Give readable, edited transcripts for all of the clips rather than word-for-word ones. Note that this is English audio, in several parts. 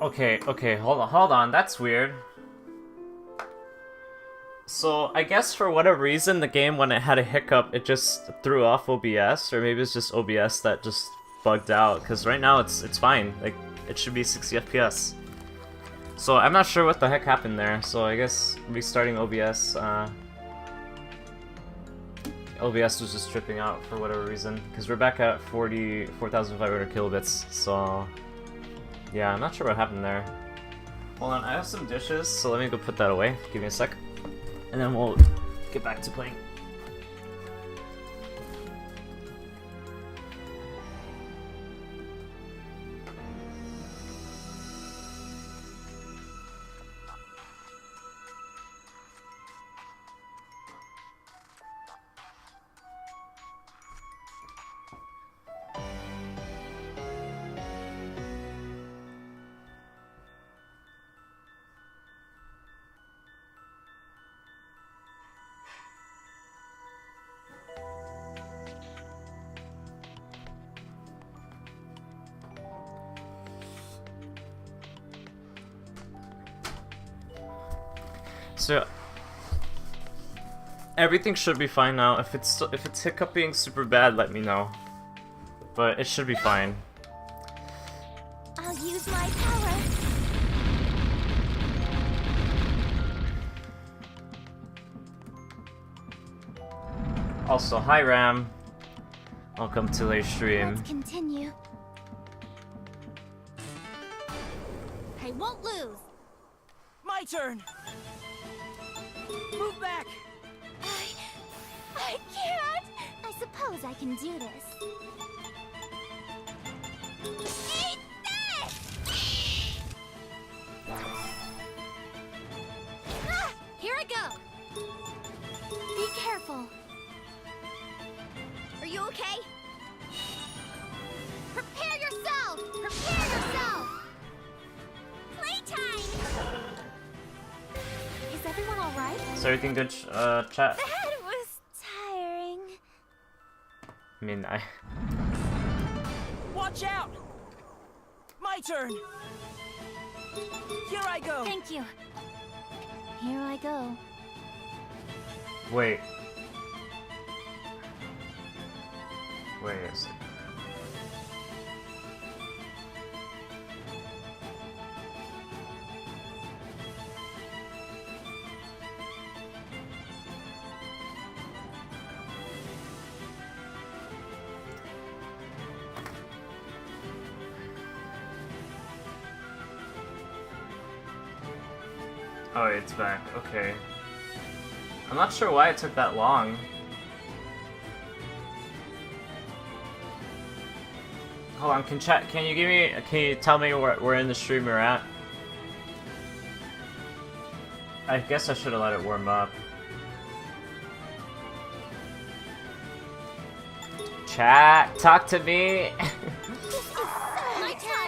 Okay, hold on, that's weird. So, I guess for whatever reason, the game, when it had a hiccup, it just threw off OBS, or maybe it's just OBS that just bugged out, because right now it's fine. Like, it should be 60 FPS. So, I'm not sure what the heck happened there, so I guess restarting OBS, OBS was just tripping out for whatever reason, because we're back at 4,500 kilobits, so... Yeah, I'm not sure what happened there. Hold on, I have some dishes, so let me go put that away. Give me a sec. And then we'll get back to playing. So everything should be fine now. If it's hiccuping super bad, let me know. But it should be fine. I'll use my power. Also, hi Ram. Welcome to the stream. Let's continue. I won't lose. My turn. Move back. I can't. I suppose I can do this. Eat this! Ah, here I go. Be careful. Are you okay? Prepare yourself! Prepare yourself! Playtime! Is everyone alright? Is everything good, chat? That was tiring. I mean, Watch out. My turn. Here I go. Thank you. Here I go. Wait. Wait a second. Oh, it's back. Okay. I'm not sure why it took that long. Hold on, can you tell me where in the stream we're at? I guess I should have let it warm up. Chat, talk to me!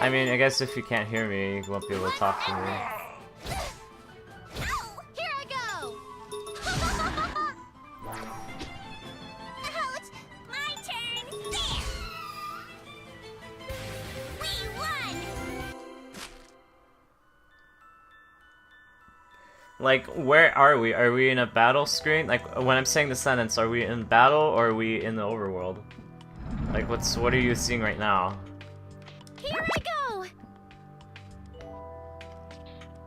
I mean, I guess if you can't hear me, you won't be able to talk to me. Like, where are we? Are we in a battle screen? Like, when I'm saying the sentence, are we in battle or are we in the overworld? Like, what are you seeing right now? Here I go!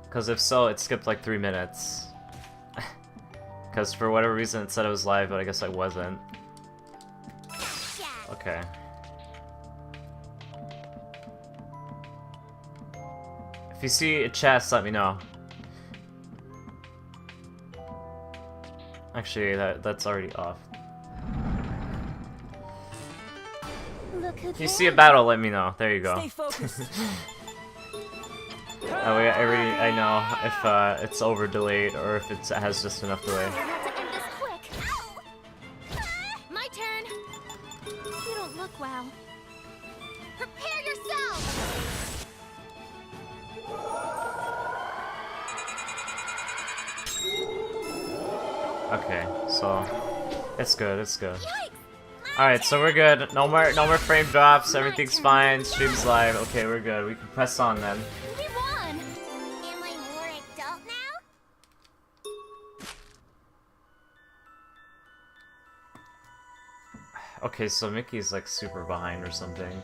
Because if so, it skipped like 3 minutes. Because for whatever reason it said it was live, but I guess I wasn't. Okay. If you see a chest, let me know. Actually, that's already off. If you see a battle, let me know. There you go. Stay focused. I know if it's over delayed or if it has just enough delay. I have to end this quick. My turn. You don't look well. Prepare yourself. Okay, so it's good, it's good. Alright, so we're good. No more frame drops, everything's fine, stream's live. Okay, we're good. We can press on then. We won. Okay, so Mickey's like super behind or something.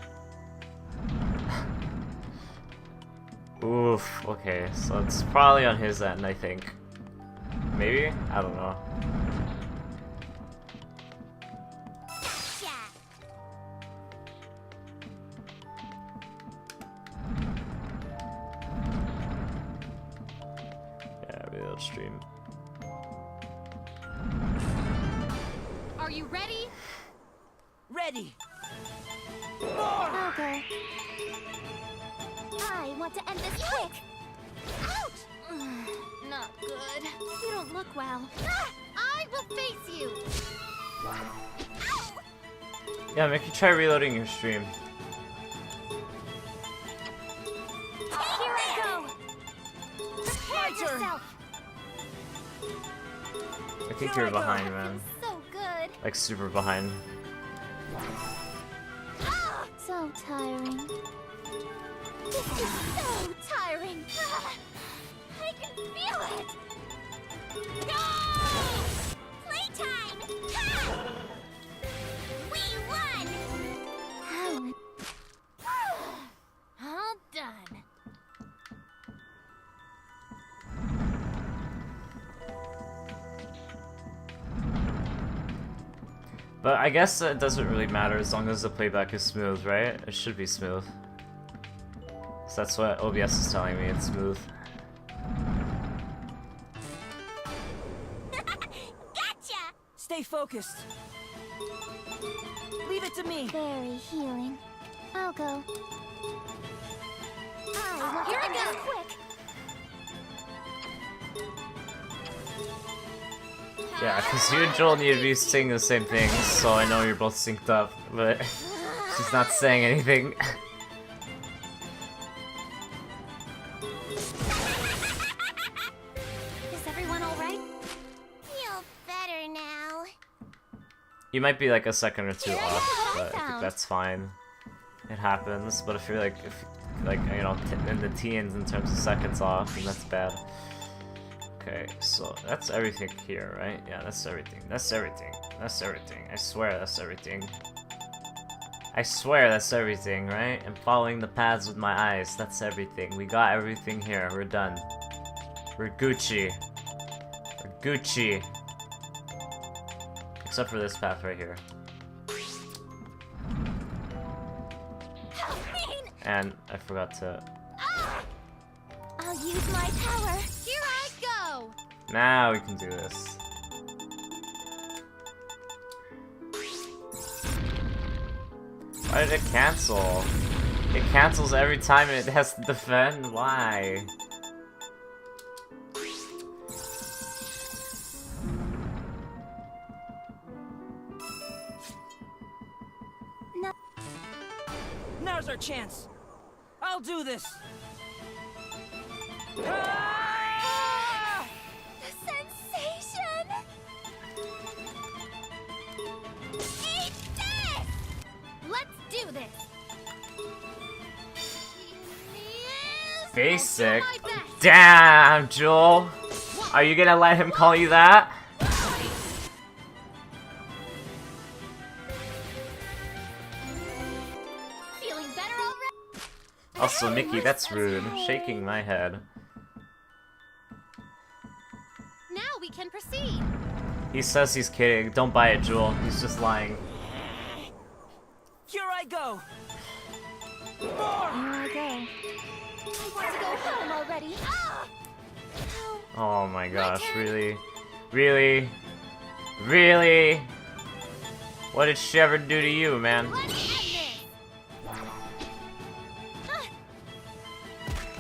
Oof, okay, so it's probably on his end, I think. Maybe? I don't know. Yeah, reload stream. Are you ready? Ready. I'll go. I want to end this quick. Ouch! Not good. You don't look well. I will face you. Ow! Yeah, Mickey, try reloading your stream. Here I go. Prepare yourself. I think Here you're I go. behind, man. So good. Like super behind. So tiring. This is so tiring. I can feel it. Go! Playtime! Ha! We won! All done. But I guess it doesn't really matter as long as the playback is smooth, right? It should be smooth. So that's what OBS is telling me, it's smooth. Gotcha! Stay focused. Leave it to me. Very healing. I'll go. I want to end this quick. Yeah, because you and Joel need to be saying the same things, so I know you're both synced up, but she's not saying anything. Is everyone alright? Feel better now. You might be like a second or two Yeah, off, that's what I but I think found. that's fine. It happens, but if you're like, you know, in the teens in terms of seconds off, then that's bad. Okay, so that's everything here, right? Yeah, that's everything. That's everything. That's everything. I swear that's everything. I swear that's everything, right? I'm following the paths with my eyes. That's everything. We got everything here. We're done. We're Gucci. We're Gucci. Except for this path right here. And I forgot to... I'll use my power. Here I go. Now we can do this. Why did it cancel? It cancels every time it has to defend? Why? No. Now's our chance. I'll do this. Ah! Sensation! Eat this! Let's do this! Basic. I'll do my best. Damn, Joel! Are you gonna let him call you that? Feeling better already? Also, Mickey, that's rude. Shaking my head. Now we can proceed. He says he's kidding. Don't buy it, Joel. He's just lying. Here I go. Here I go. I want to go home already. Ah! Oh my gosh, really? Really? Really? What did she ever do to you, man? Let's end this.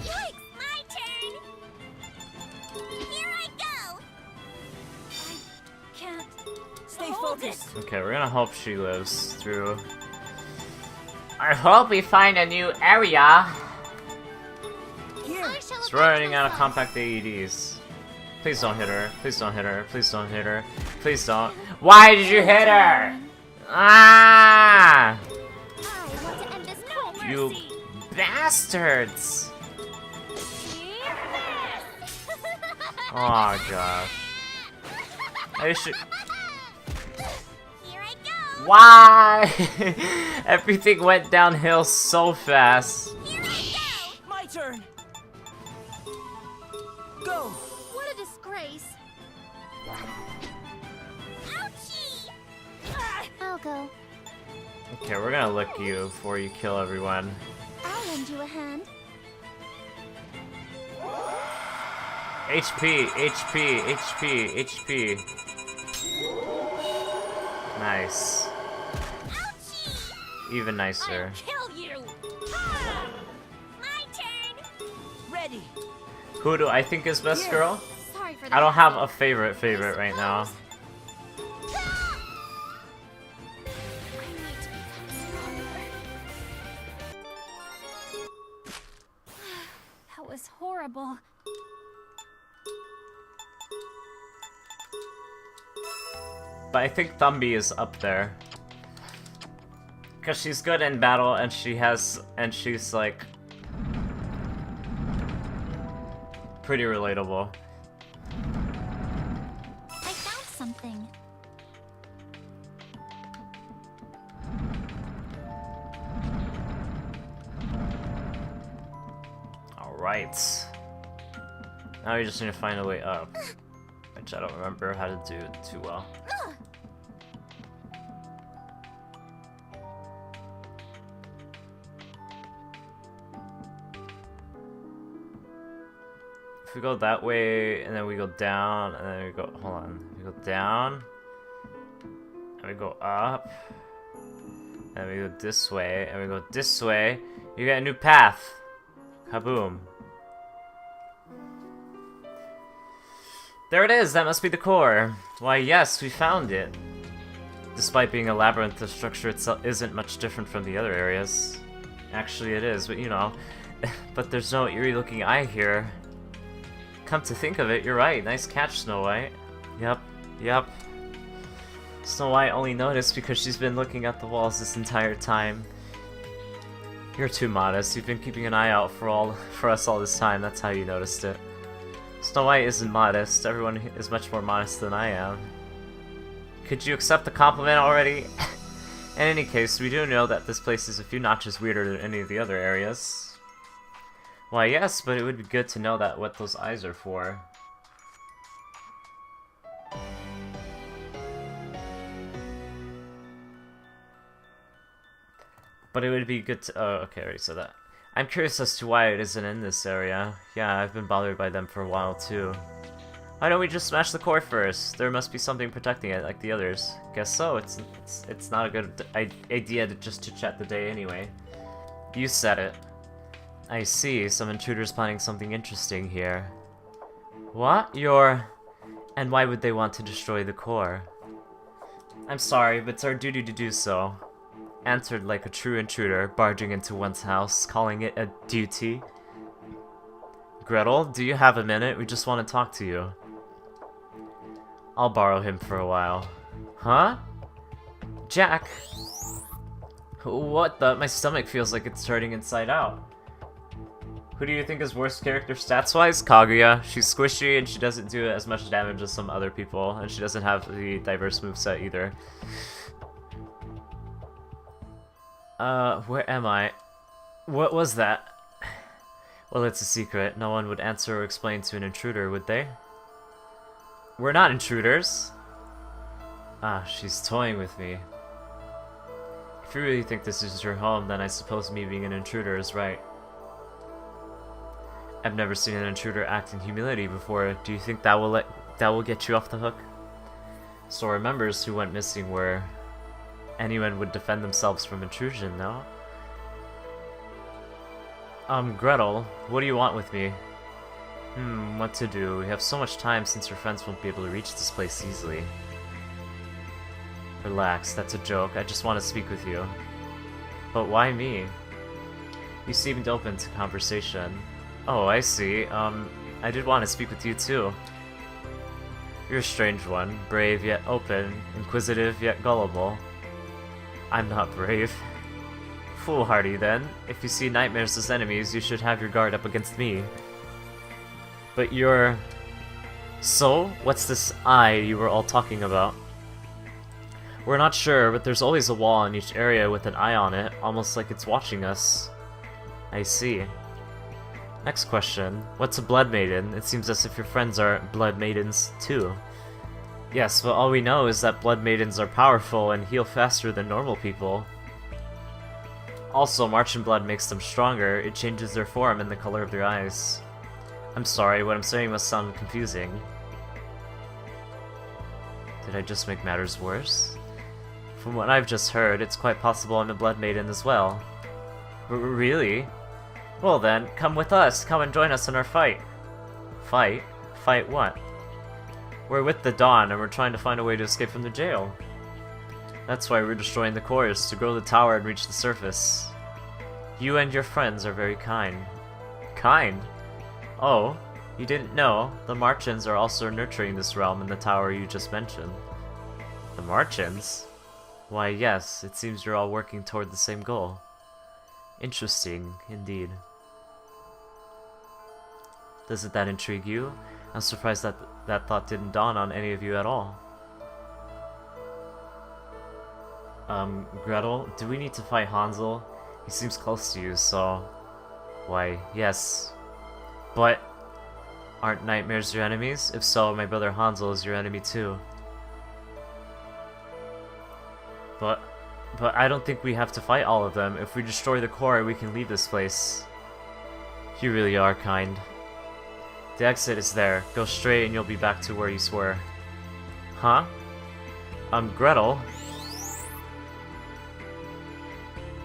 Yikes! My turn. Here I go. I can't. Stay Hold focused. Okay, we're gonna hope she lives through. I hope we find a new area. Here. I shall It's avenge running out of myself. compact AEDs. Please don't hit her. Please don't hit her. Please don't hit her. Please don't. Why did you hit her? Ah! I want to end this quick. You bastards! Oh gosh. I should. Here I go. Why? Everything went downhill so fast. Here I go! My turn. Go. What a disgrace. Ouchie! I'll go. Okay, we're gonna lick you before you kill everyone. I'll lend you a hand. HP, HP, HP, HP. Nice. Ouchie! Even nicer. I'll kill you! Ah! My turn! Ready. Who do I think is best girl? Sorry for that. I don't have a favorite right now. Ah! I need to become stronger. That was horrible. But I think Thumby is up there. Cause she's good in battle and she's like pretty relatable. I found something. Alright. Now we just need to find a way up. Which I don't remember how to do too well. If we go that way, and then we go down, and then we go, hold on, we go down, and we go up, and we go this way, and we go this way, you get a new path. Kaboom. There it is, that must be the core. Why yes, we found it. Despite being a labyrinth, the structure itself isn't much different from the other areas. Actually it is, but you know. But there's no eerie looking eye here. Come to think of it, you're right. Nice catch, Snow White. Yep, yep. Snow White only noticed because she's been looking at the walls this entire time. You're too modest. You've been keeping an eye out for us all this time. That's how you noticed it. Snow White isn't modest. Everyone is much more modest than I am. Could you accept the compliment already? In any case, we do know that this place is a few notches weirder than any of the other areas. Why yes, but it would be good to know that what those eyes are for. But it would be good to... Oh, okay, I already said that. I'm curious as to why it isn't in this area. Yeah, I've been bothered by them for a while too. Why don't we just smash the core first? There must be something protecting it like the others. Guess so, it's not a good idea to just chit-chat the day anyway. You said it. I see, some intruders planning something interesting here. What? And why would they want to destroy the core? I'm sorry, but it's our duty to do so. Answered like a true intruder, barging into one's house, calling it a duty. Gretel, do you have a minute? We just want to talk to you. I'll borrow him for a while. Huh? Jack? What the? My stomach feels like it's turning inside out. Who do you think is worst character stats-wise? Kaguya. She's squishy and she doesn't do as much damage as some other people, and she doesn't have the diverse moveset either. Where am I? What was that? Well, it's a secret. No one would answer or explain to an intruder, would they? We're not intruders. Ah, she's toying with me. If you really think this is your home, then I suppose me being an intruder is right. I've never seen an intruder act in humility before. Do you think that will get you off the hook? So our members who went missing were... Anyone would defend themselves from intrusion, no? Gretel, what do you want with me? What to do? We have so much time since your friends won't be able to reach this place easily. Relax, that's a joke. I just want to speak with you. But why me? You seemed open to conversation. Oh, I see. I did want to speak with you too. You're a strange one. Brave yet open. Inquisitive yet gullible. I'm not brave. Foolhardy, then. If you see nightmares as enemies, you should have your guard up against me. But you're... So? What's this I you were all talking about? We're not sure, but there's always a wall in each area with an eye on it, almost like it's watching us. I see. Next question. What's a blood maiden? It seems as if your friends are blood maidens, too. Yes, but all we know is that blood maidens are powerful and heal faster than normal people. Also, Martian blood makes them stronger. It changes their form and the color of their eyes. I'm sorry, what I'm saying must sound confusing. Did I just make matters worse? From what I've just heard, it's quite possible I'm a blood maiden as well. Really? Well then, come with us. Come and join us in our fight. Fight? Fight what? We're with the Dawn, and we're trying to find a way to escape from the jail. That's why we're destroying the cores, to grow the tower and reach the surface. You and your friends are very kind. Kind? Oh, you didn't know? The Martians are also nurturing this realm in the tower you just mentioned. The Martians? Why yes, it seems you're all working toward the same goal. Interesting, indeed. Doesn't that intrigue you? I'm surprised that that thought didn't dawn on any of you at all. Gretel, do we need to fight Hansel? He seems close to you, so... Why, yes. But... aren't nightmares your enemies? If so, my brother Hansel is your enemy too. But I don't think we have to fight all of them. If we destroy the core, we can leave this place. You really are kind. The exit is there. Go straight and you'll be back to where you were. Huh? Gretel?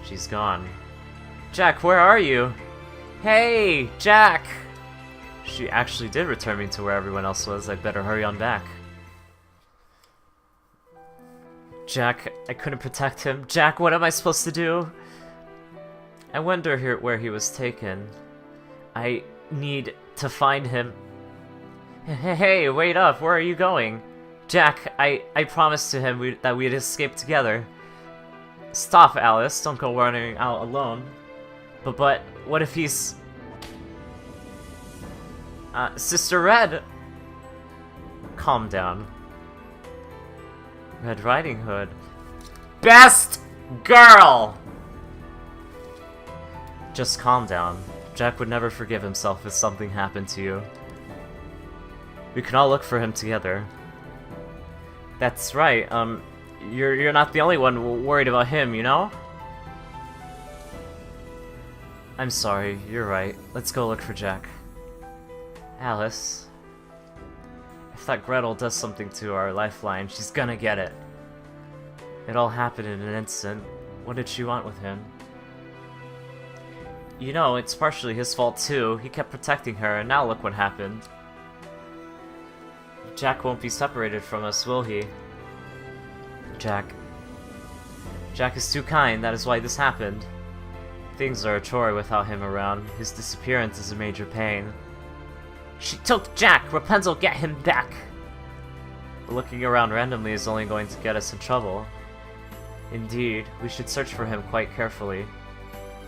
She's gone. Jack, where are you? Hey, Jack! She actually did return me to where everyone else was. I'd better hurry on back. Jack, I couldn't protect him. Jack, what am I supposed to do? I wonder where he was taken. I need to find him. Hey, wait up, where are you going? Jack, I promised to him that we'd escape together. Stop, Alice, don't go running out alone. But what if he's... Sister Red! Calm down. Red Riding Hood. Best girl! Just calm down. Jack would never forgive himself if something happened to you. We can all look for him together. That's right, you're not the only one worried about him, you know? I'm sorry, you're right. Let's go look for Jack. Alice. If that Gretel does something to our lifeline, she's gonna get it. It all happened in an instant. What did she want with him? You know, it's partially his fault too. He kept protecting her, and now look what happened. Jack won't be separated from us, will he? Jack is too kind, that is why this happened. Things are a chore without him around. His disappearance is a major pain. She took Jack! Rapunzel, get him back! Looking around randomly is only going to get us in trouble. Indeed, we should search for him quite carefully.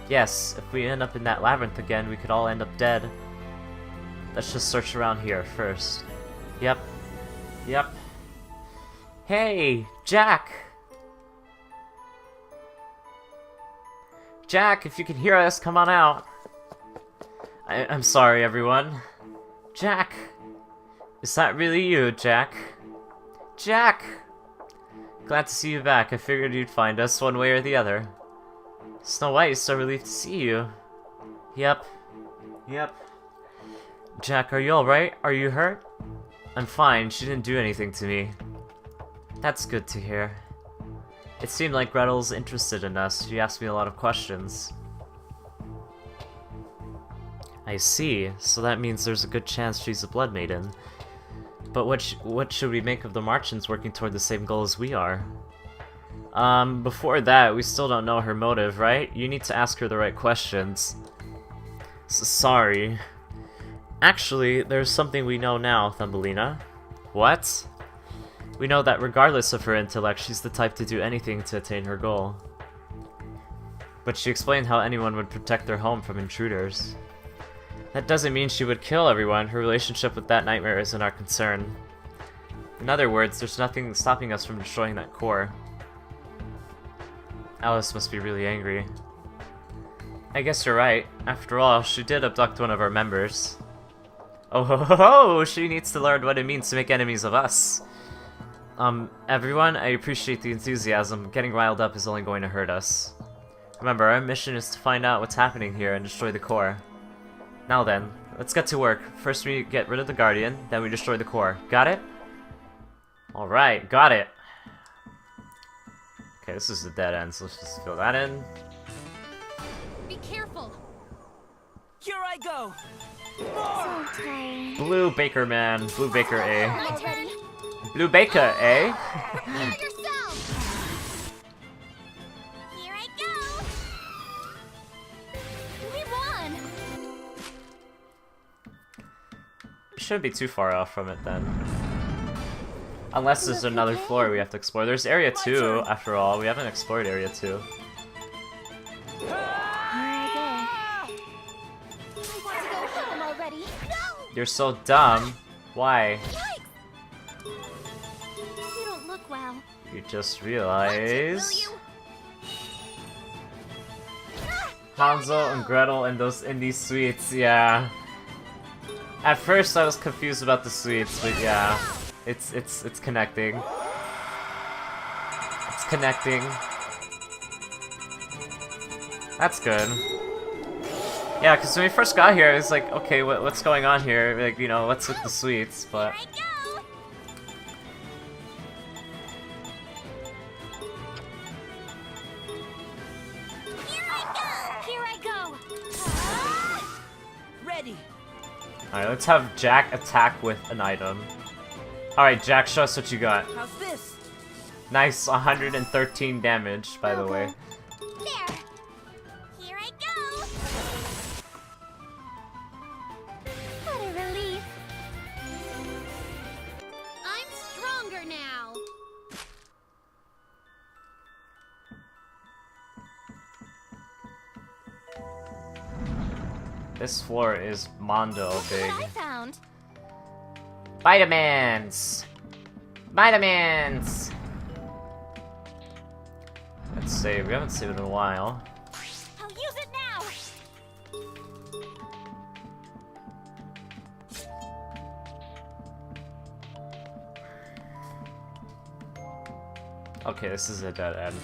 Yes, if we end up in that labyrinth again, we could all end up dead. Let's just search around here first. Yep. Hey, Jack! Jack, if you can hear us, come on out. I'm sorry, everyone. Jack! Is that really you, Jack? Jack! Glad to see you back. I figured you'd find us one way or the other. Snow White is so relieved to see you. Yep. Jack, are you alright? Are you hurt? I'm fine. She didn't do anything to me. That's good to hear. It seemed like Gretel's interested in us. She asked me a lot of questions. I see. So that means there's a good chance she's a blood maiden. But what should we make of the Martians working toward the same goal as we are? Before that, we still don't know her motive, right? You need to ask her the right questions. Sorry. Actually, there's something we know now, Thumbelina. What? We know that regardless of her intellect, she's the type to do anything to attain her goal. But she explained how anyone would protect their home from intruders. That doesn't mean she would kill everyone. Her relationship with that nightmare isn't our concern. In other words, there's nothing stopping us from destroying that core. Alice must be really angry. I guess you're right. After all, she did abduct one of our members. Oh ho ho ho! She needs to learn what it means to make enemies of us. Everyone, I appreciate the enthusiasm. Getting riled up is only going to hurt us. Remember, our mission is to find out what's happening here and destroy the core. Now then, let's get to work. First we get rid of the Guardian, then we destroy the core. Got it? Alright, got it. Okay, this is the dead end, so let's just fill that in. Be careful. Here I go. So tired. Blue Baker Man. Blue Baker A. My turn. Blue Baker A. Prepare yourself. Here I go. We won. We shouldn't be too far off from it then. Unless there's another floor we have to explore. There's Area 2, after all. We haven't explored Area 2. Here I go. I want to go home already. No! You're so dumb. Why? Yikes! You don't look well. You just Will realized you? Hansel and Gretel and these sweets, yeah. At first I was confused about the sweets, but yeah. It's connecting. It's connecting. That's good. Yeah, because when we first got here, it was like, okay, what's going on here? Like, you know, what's with the sweets? But Here I go. Here I go. Ready. alright, let's have Jack attack with an item. Alright, Jack, show us what you got. How's this? Nice, 113 damage, by the way. There. Here I go. What a relief. I'm stronger now. This floor is Mondo big. What I found. Vitamins! Vitamins! Let's save. We haven't saved in a while. I'll use it now. Okay, this is a dead end.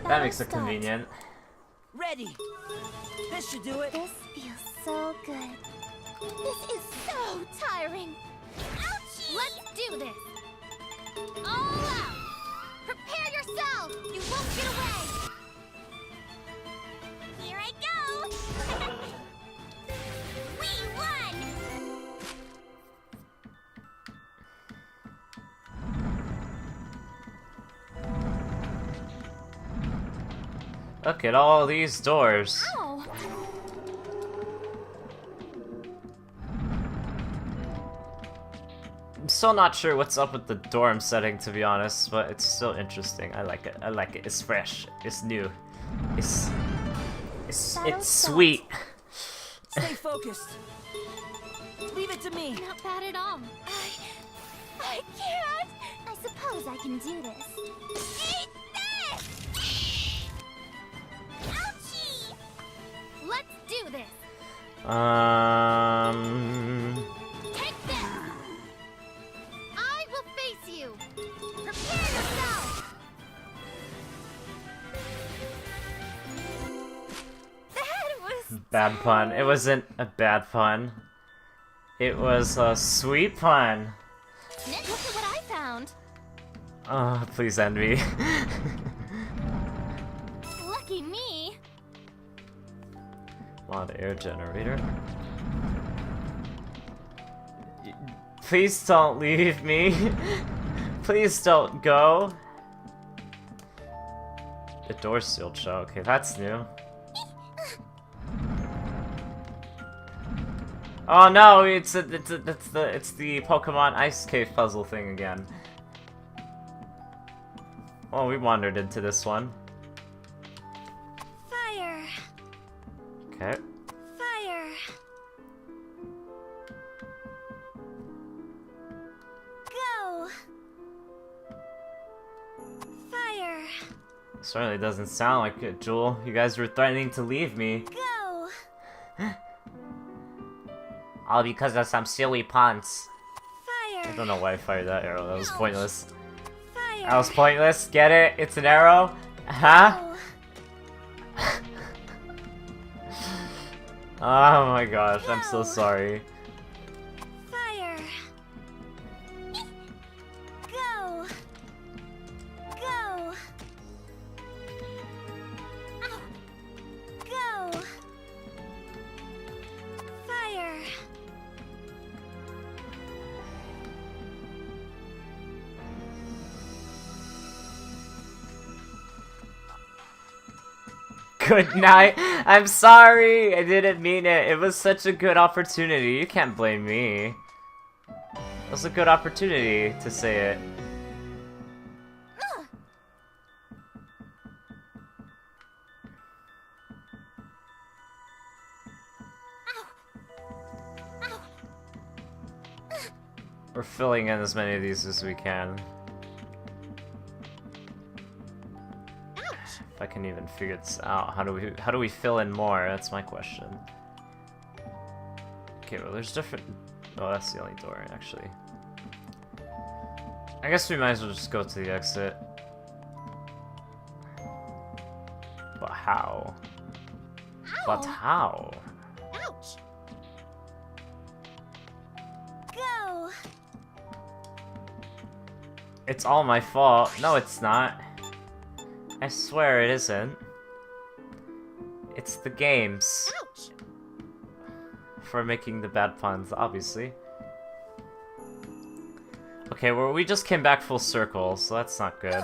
That makes it Start. convenient. Ready. This should do it. This feels so good. This is so tiring. Ouchie! Let's do this. All out. Prepare yourself. You won't get away. Here I go. We won. Look at all these doors. Ow. I'm still not sure what's up with the dorm setting, to be honest, but it's still interesting. I like it. I like it. It's fresh. It's new. It's sweet. Stay focused. Leave it to me. Not bad at all. I can't. I suppose I can do this. Eat this! Ouchie! Let's do this. Take this. I will face you. Prepare yourself. That was Bad pun. It wasn't a bad pun. It was a sweet pun. Look at what I found. Oh, please end me. Lucky me. Mod air generator. Please don't leave me. Please don't go. The door's sealed shut. Okay, that's new. Oh no, it's the Pokemon Ice Cave puzzle thing again. Oh, we wandered into this one. Fire. Okay. Fire. Go. Fire. Certainly doesn't sound like it, Jewel. You guys were threatening to leave me. Go! All because of some silly puns. Fire! I don't know why I fired that arrow. That was pointless. Fire! That was pointless. Get it? It's an arrow? Huh? Go! Oh my gosh, I'm so sorry. Fire! Go! Go! Ow! Go! Fire! Good night. I'm sorry. I didn't mean it. It was such a good opportunity. You can't blame me. It was a good opportunity to say it. We're filling in as many of these as we can. If I can even figure this out, how do we fill in more? That's my question. Okay, well there's different. Oh, that's the only door actually. I guess we might as well just go to the exit. But how? But how? Ouch! Go! It's all my fault. No, it's not. I swear it isn't. It's the games. Ouch! For making the bad puns, obviously. Okay, well we just came back full circle, so that's not good.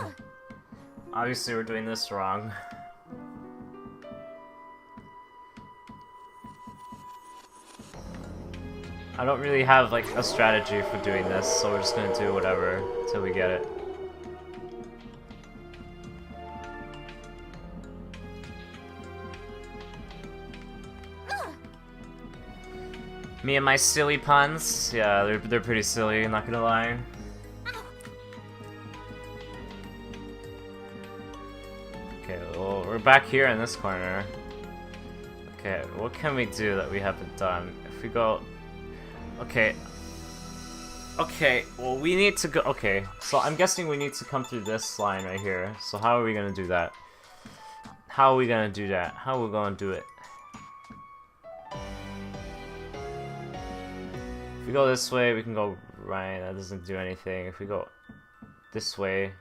Obviously we're doing this wrong. I don't really have like a strategy for doing this, so we're just gonna do whatever until we get it. Me and my silly puns, yeah, they're pretty silly, not gonna lie. Okay, well, we're back here in this corner. Okay, what can we do that we haven't done? If we go... Okay. Okay, well, we need to go... Okay, so I'm guessing we need to come through this line right here. So how are we gonna do that? How are we gonna do that? How are we gonna do it? If we go this way, we can go right. That doesn't do anything. If we go this way,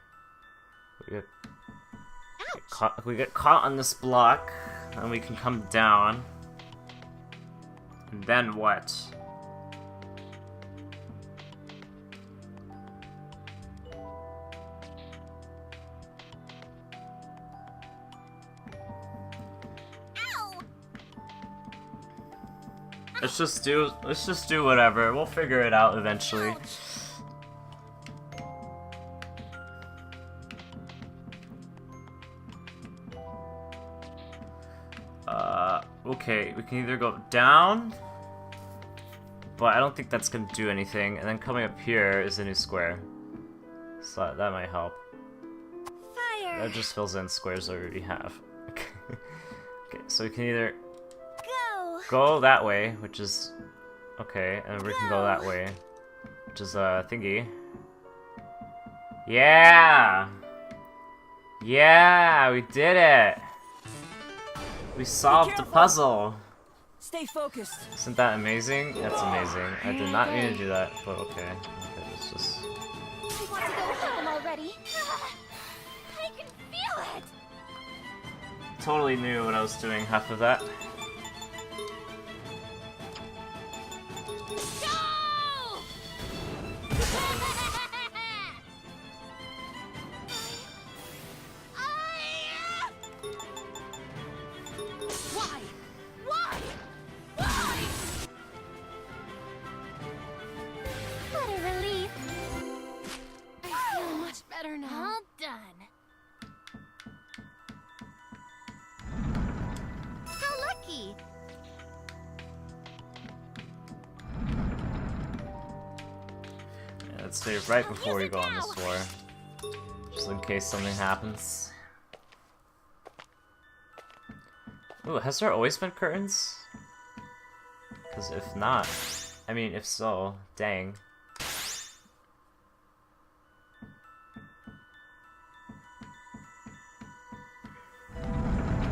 we get caught on this block, and we can come down. And then what? Let's just do whatever. We'll figure it out eventually. Okay, we can either go down, but I don't think that's gonna do anything, and then coming up here is a new square. So that might help. Fire! That just fills in squares I already have. Okay, so we can either go that way, which is okay, and we can go that way, which is a thingy. Yeah! Yeah, we did it! We solved the puzzle! Stay focused. Isn't that amazing? That's amazing. I did not mean to do that, but okay. Okay, let's just... I want to go home already. I can feel it! Totally knew what I was doing half of that. Let's save right before we go on this war, just in case something happens. Ooh, has there always been curtains? Because if not, I mean, if so, dang.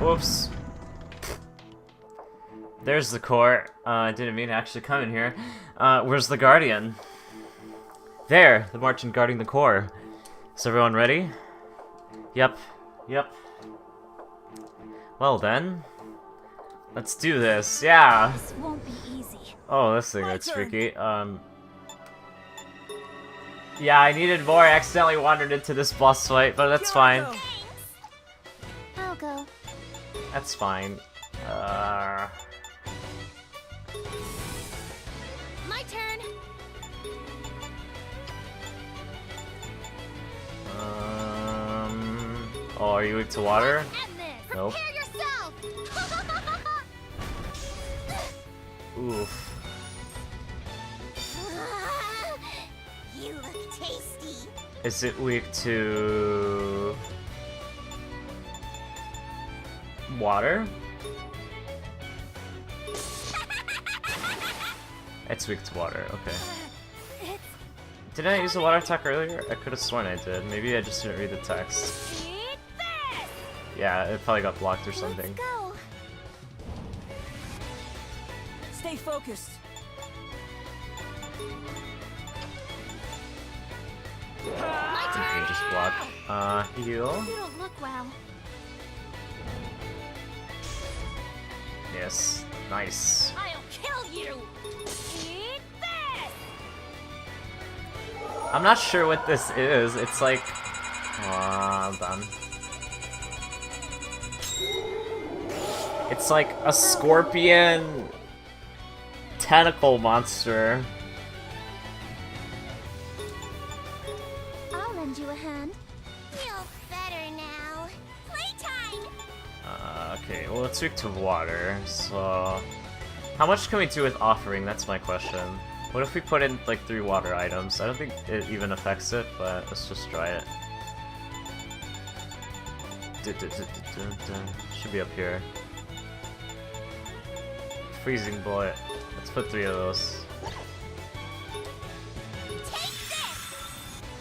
Whoops. There's the core. I didn't mean to actually come in here. Where's the Guardian? There, the Martian guarding the core. Is everyone ready? Yep. Yep. Well then, let's do this. Yeah. This won't be easy. Oh, this thing looks freaky. Yeah, I needed more. I accidentally wandered into this boss fight, but that's fine. I'll go. That's fine. My turn. Oh, are you weak to water? End this. Nope. Prepare yourself. Oof. You look tasty. Is it weak to water? It's weak to water, okay. Didn't I use a water attack earlier? I could have sworn I did. Maybe I just didn't read the text. Eat this. Yeah, it probably got blocked or something. Let's go. Stay focused. My You turn. can just block. Heal. You don't look well. Yes. Nice. I'll kill you. Eat this. I'm not sure what this is. It's like... I'm done. It's like a scorpion tentacle monster. I'll lend you a hand. Feel better now. Playtime. Okay, well it's weak to water, so... How much can we do with offering? That's my question. What if we put in like 3 water items? I don't think it even affects it, but let's just try it. Should be up here. Freezing bullet. Let's put 3 of those. Take this.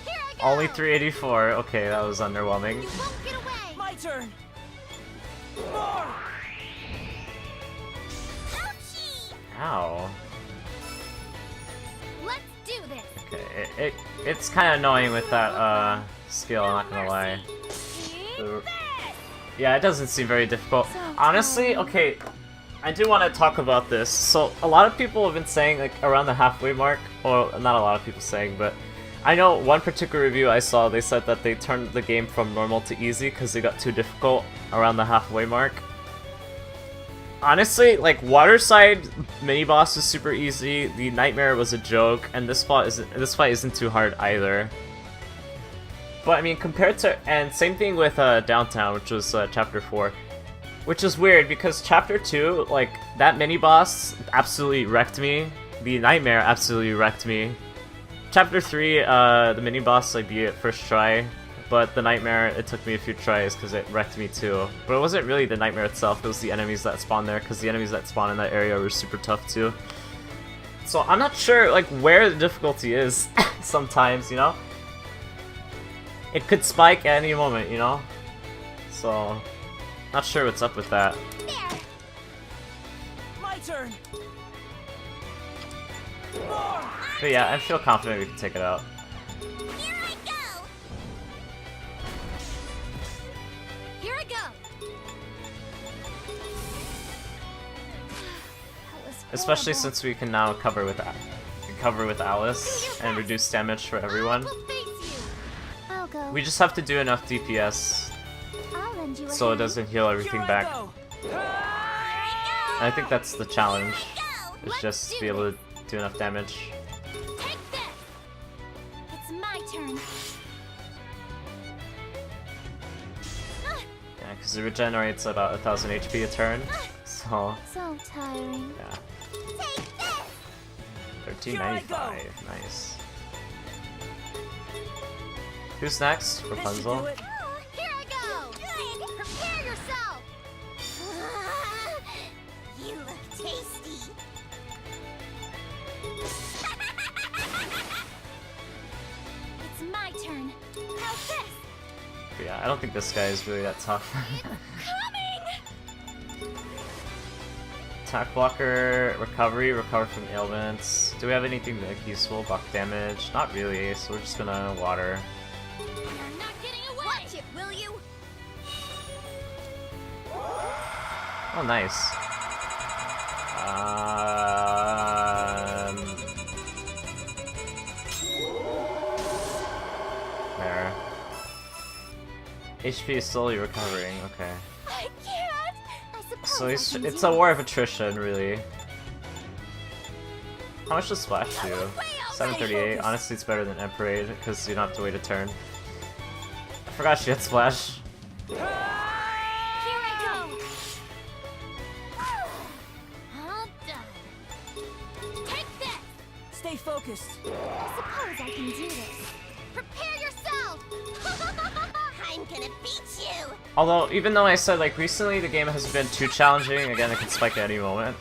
Here I go. Only 384. Okay, that was underwhelming. You won't get away. My turn. More. Ouchie. Ow. Let's do this. Okay, it's kind of annoying with that skill. I'm not gonna lie. Eat The- this. Yeah, it doesn't seem very difficult. So Honestly, tiring. okay, I do want to talk about this. So, a lot of people have been saying, like, around the halfway mark, or not a lot of people saying, but I know one particular review I saw, they said that they turned the game from normal to easy because it got too difficult around the halfway mark. Honestly, like, Waterside mini-boss is super easy, the Nightmare was a joke, and this fight isn't too hard either. But I mean, compared to, and same thing with Downtown, which was Chapter 4, which is weird because Chapter 2, like, that mini-boss absolutely wrecked me, the Nightmare absolutely wrecked me. Chapter 3, the mini-boss, I beat it first try, but the Nightmare, it took me a few tries because it wrecked me too. But it wasn't really the Nightmare itself, it was the enemies that spawned there, because the enemies that spawn in that area were super tough too. So I'm not sure, like, where the difficulty is sometimes, you know? It could spike at any moment, you know? So, not sure what's up with that. There. My turn. More. But yeah, I feel confident we can take it out. Here I go. Here I go. That was Especially horrible. since we can now cover with Alice and reduce damage for everyone. We'll face you. I'll go. We just have to do enough DPS I'll lend you a so it hand. doesn't heal Here everything I back. go. Here I go. And I think that's the challenge, is Let's just do be able this. to do enough damage. Take this. It's my turn. Yeah, because it regenerates about 1000 HP a turn, so So tiring. yeah. Take this. 1395, nice. Who's next? This should Rapunzel? do it. Here I go. Good. Prepare yourself. But yeah, I don't think this guy is really that tough. Attack blocker, recover from ailments. Do we have anything like useful? Buff damage? Not really, so we're just gonna water. You're not getting away. Watch it, will you? Oh, nice. There. HP is slowly recovering. Okay. I can't. I suppose So I can it's do a war this. of attrition, really. How much does Splash do? 738. Honestly, it's better than Emperade because you don't have to wait a turn. I forgot she had Splash. Here I go. All done. Take this. Stay focused. I suppose I can do this. Prepare yourself. I'm gonna beat you. Although, even though I said like recently the game has been too challenging, again it can spike at any moment.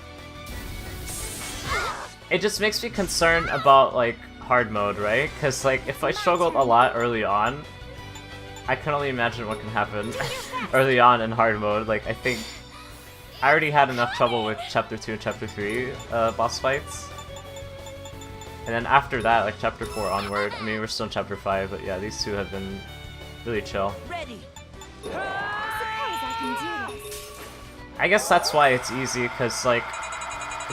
It just makes me concerned about like hard mode, right? Because like if I struggled a lot early on, I can only imagine what can happen early on in hard mode. Like I think I already had enough trouble with Chapter 2 and Chapter 3 boss fights. And then after that, like Chapter 4 onward, I mean we're still in Chapter 5, but yeah, these two have been really chill. Ready. I suppose I can do this. I guess that's why it's easy, because like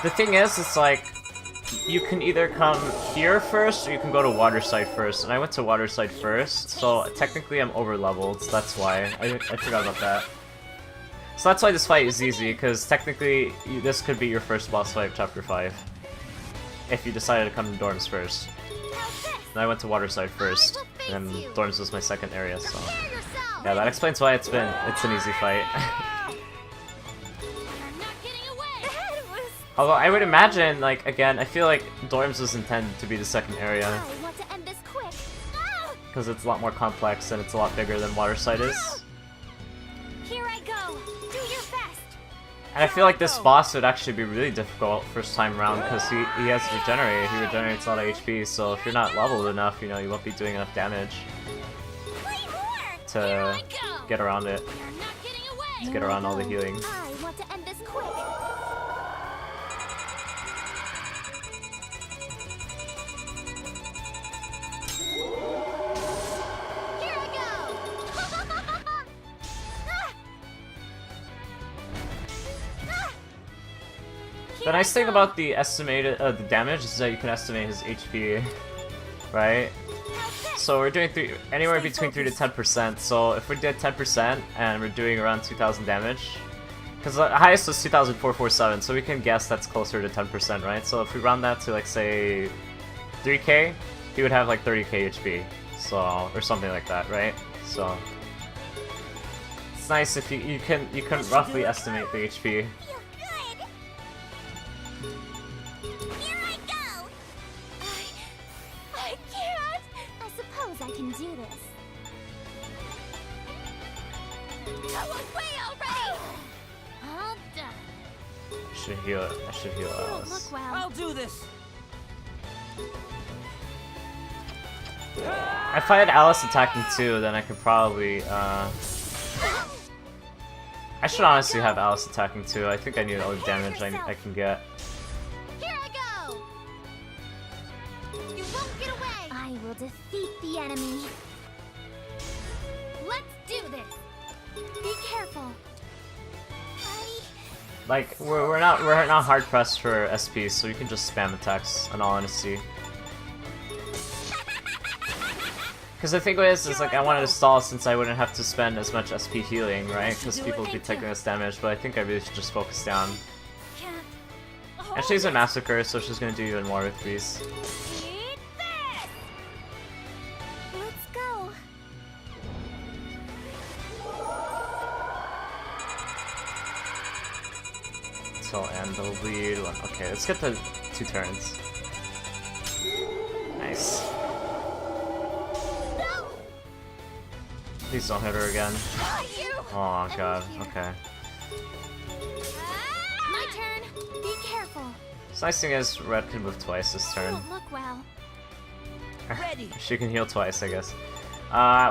the thing is, it's like you can either come here first or you can go to Waterside first, and I went to Waterside first, so technically I'm over leveled, so that's why. I forgot about that. So that's why this fight is easy, because technically this could be your first boss fight of Chapter 5. If you decided to come to Dorms first. And I went to Waterside first, and Dorms was my second area, so... Prepare yourself. Yeah, that explains why it's an easy fight. You're not getting away. That was... Although I would imagine, like, again, I feel like Dorms was intended to be the second area, I want to end this quick. Ah! because it's a lot more complex and it's a lot bigger than Waterside is. Here I go. Do your best. And I feel like this boss would actually be really difficult first time around, because he has Regenerate, he regenerates a lot of HP, so if you're not leveled enough, you know, you won't be doing enough damage Play more. to get around it, You're not getting away. to get around all the healing. I want to end this quick. Here I go. The nice thing about the estimated the damage is that you can estimate his HP, right? So we're doing anywhere between 3 to 10%. So if we did 10% and we're doing around 2,000 damage, because the highest was 2,447, so we can guess that's closer to 10%, right? So if we round that to like say 3k, he would have like 30k HP, so or something like that, right? So it's nice if you can roughly estimate the HP. Feel good. Here I go. I can't. I suppose I can do this. That was way already. All done. I should heal Don't Alice. look well. I'll do this. If I had Alice attacking too, then I could probably, I should honestly have Alice attacking too. I think I need all the damage I can get. Here I go. You won't get away. I will defeat the enemy. Let's do this. Be careful. Like, we're not hard pressed for SP, so you can just spam attacks, in all honesty. Because the thing is like I wanted to stall since I wouldn't have to spend as much SP healing, right? Because people would be taking less damage, but I think I really should just focus down. Can't. And she's a Massacre, so she's gonna do even more with these. Eat this. Let's go. So, and the lead one. Okay, let's get the 2 turns. Nice. No. Please don't hit her again. Not you. Oh god, okay. My turn. Be careful. The nice thing is, Red can move twice this turn. Don't look well. Ready. She can heal twice, I guess.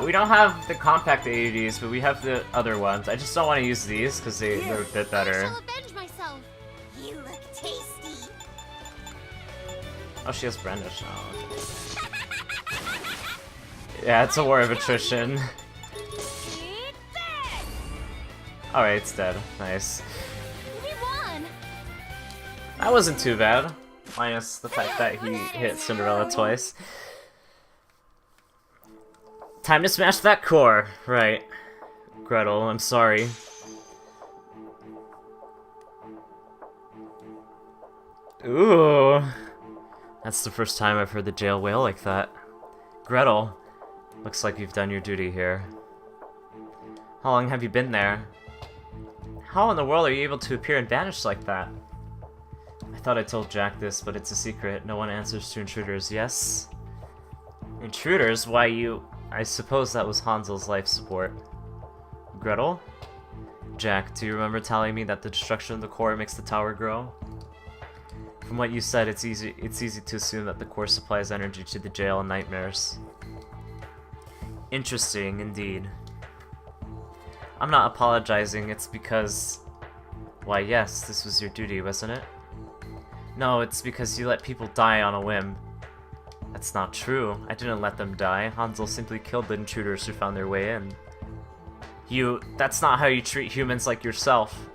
We don't have the compact AEDs, but we have the other ones. I just don't want to use these because they're a bit I better. shall avenge myself. You look tasty. Oh, she has Brandish now. Yeah, it's a war of attrition. Eat this! Alright, it's dead. Nice. We won. That wasn't too bad. Minus the fact that he hit Cinderella twice. Time to smash that core. Right. Gretel, I'm sorry. Ooh. That's the first time I've heard the jail wail like that. Gretel, looks like you've done your duty here. How long have you been there? How in the world are you able to appear and vanish like that? I thought I told Jack this, but it's a secret. No one answers to intruders, yes? Intruders? Why, you... I suppose that was Hansel's life support. Gretel? Jack, do you remember telling me that the destruction of the core makes the tower grow? From what you said, it's easy to assume that the core supplies energy to the jail and nightmares. Interesting, indeed. I'm not apologizing, it's because... Why, yes, this was your duty, wasn't it? No, it's because you let people die on a whim. That's not true. I didn't let them die. Hansel simply killed the intruders who found their way in. That's not how you treat humans like yourself.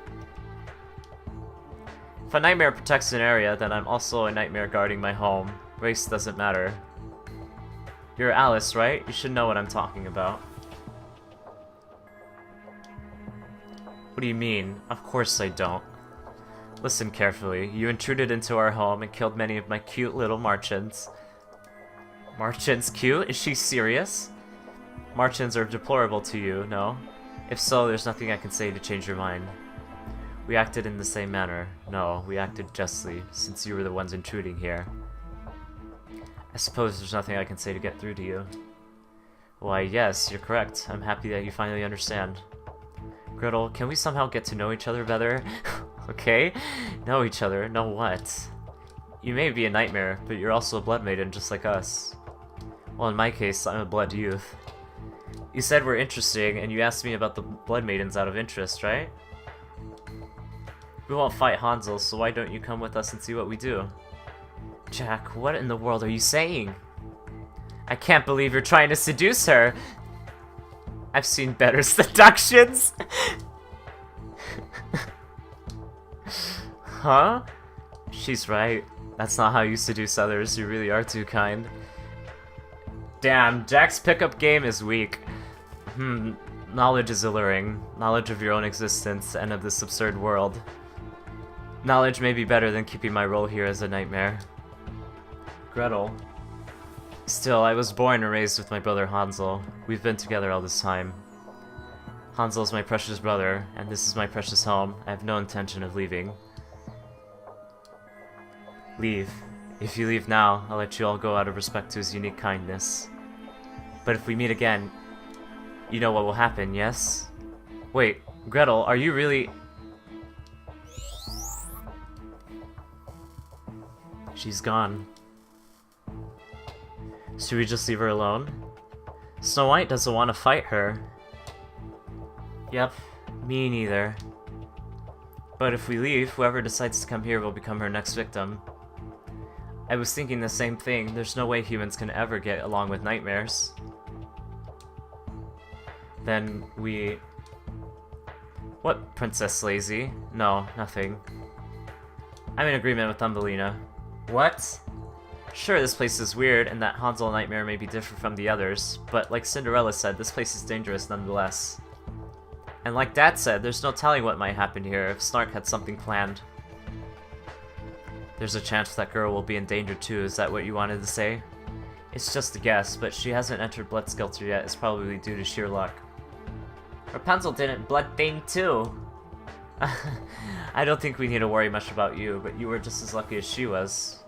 If a nightmare protects an area, then I'm also a nightmare guarding my home. Race doesn't matter. You're Alice, right? You should know what I'm talking about. What do you mean? Of course I don't. Listen carefully. You intruded into our home and killed many of my cute little Marchins. Marchins cute? Is she serious? Marchins are deplorable to you, no? If so, there's nothing I can say to change your mind. We acted in the same manner. No, we acted justly, since you were the ones intruding here. I suppose there's nothing I can say to get through to you. Why, yes, you're correct. I'm happy that you finally understand. Gretel, can we somehow get to know each other better? Okay? Know each other? Know what? You may be a nightmare, but you're also a blood maiden just like us. Well, in my case, I'm a blood youth. You said we're interesting, and you asked me about the blood maidens out of interest, right? We won't fight Hansel, so why don't you come with us and see what we do? Jack, what in the world are you saying? I can't believe you're trying to seduce her! I've seen better seductions! Huh? She's right. That's not how you seduce others, you really are too kind. Damn, Jack's pickup game is weak. Knowledge is alluring. Knowledge of your own existence and of this absurd world. Knowledge may be better than keeping my role here as a nightmare. Gretel. Still, I was born and raised with my brother Hansel. We've been together all this time. Hansel is my precious brother, and this is my precious home. I have no intention of leaving. Leave. If you leave now, I'll let you all go out of respect to his unique kindness. But if we meet again, you know what will happen, yes? Wait, Gretel, are you really... She's gone. Should we just leave her alone? Snow White doesn't want to fight her. Yep, me neither. But if we leave, whoever decides to come here will become her next victim. I was thinking the same thing. There's no way humans can ever get along with nightmares. Then we... What, Princess Lazy? No, nothing. I'm in agreement with Thumbelina. What? Sure, this place is weird, and that Hansel nightmare may be different from the others, but like Cinderella said, this place is dangerous nonetheless. And like Dad said, there's no telling what might happen here if Snark had something planned. There's a chance that girl will be in danger too, is that what you wanted to say? It's just a guess, but she hasn't entered Blood Skelter yet, it's probably due to sheer luck. Rapunzel didn't blood thing too! I don't think we need to worry much about you, but you were just as lucky as she was.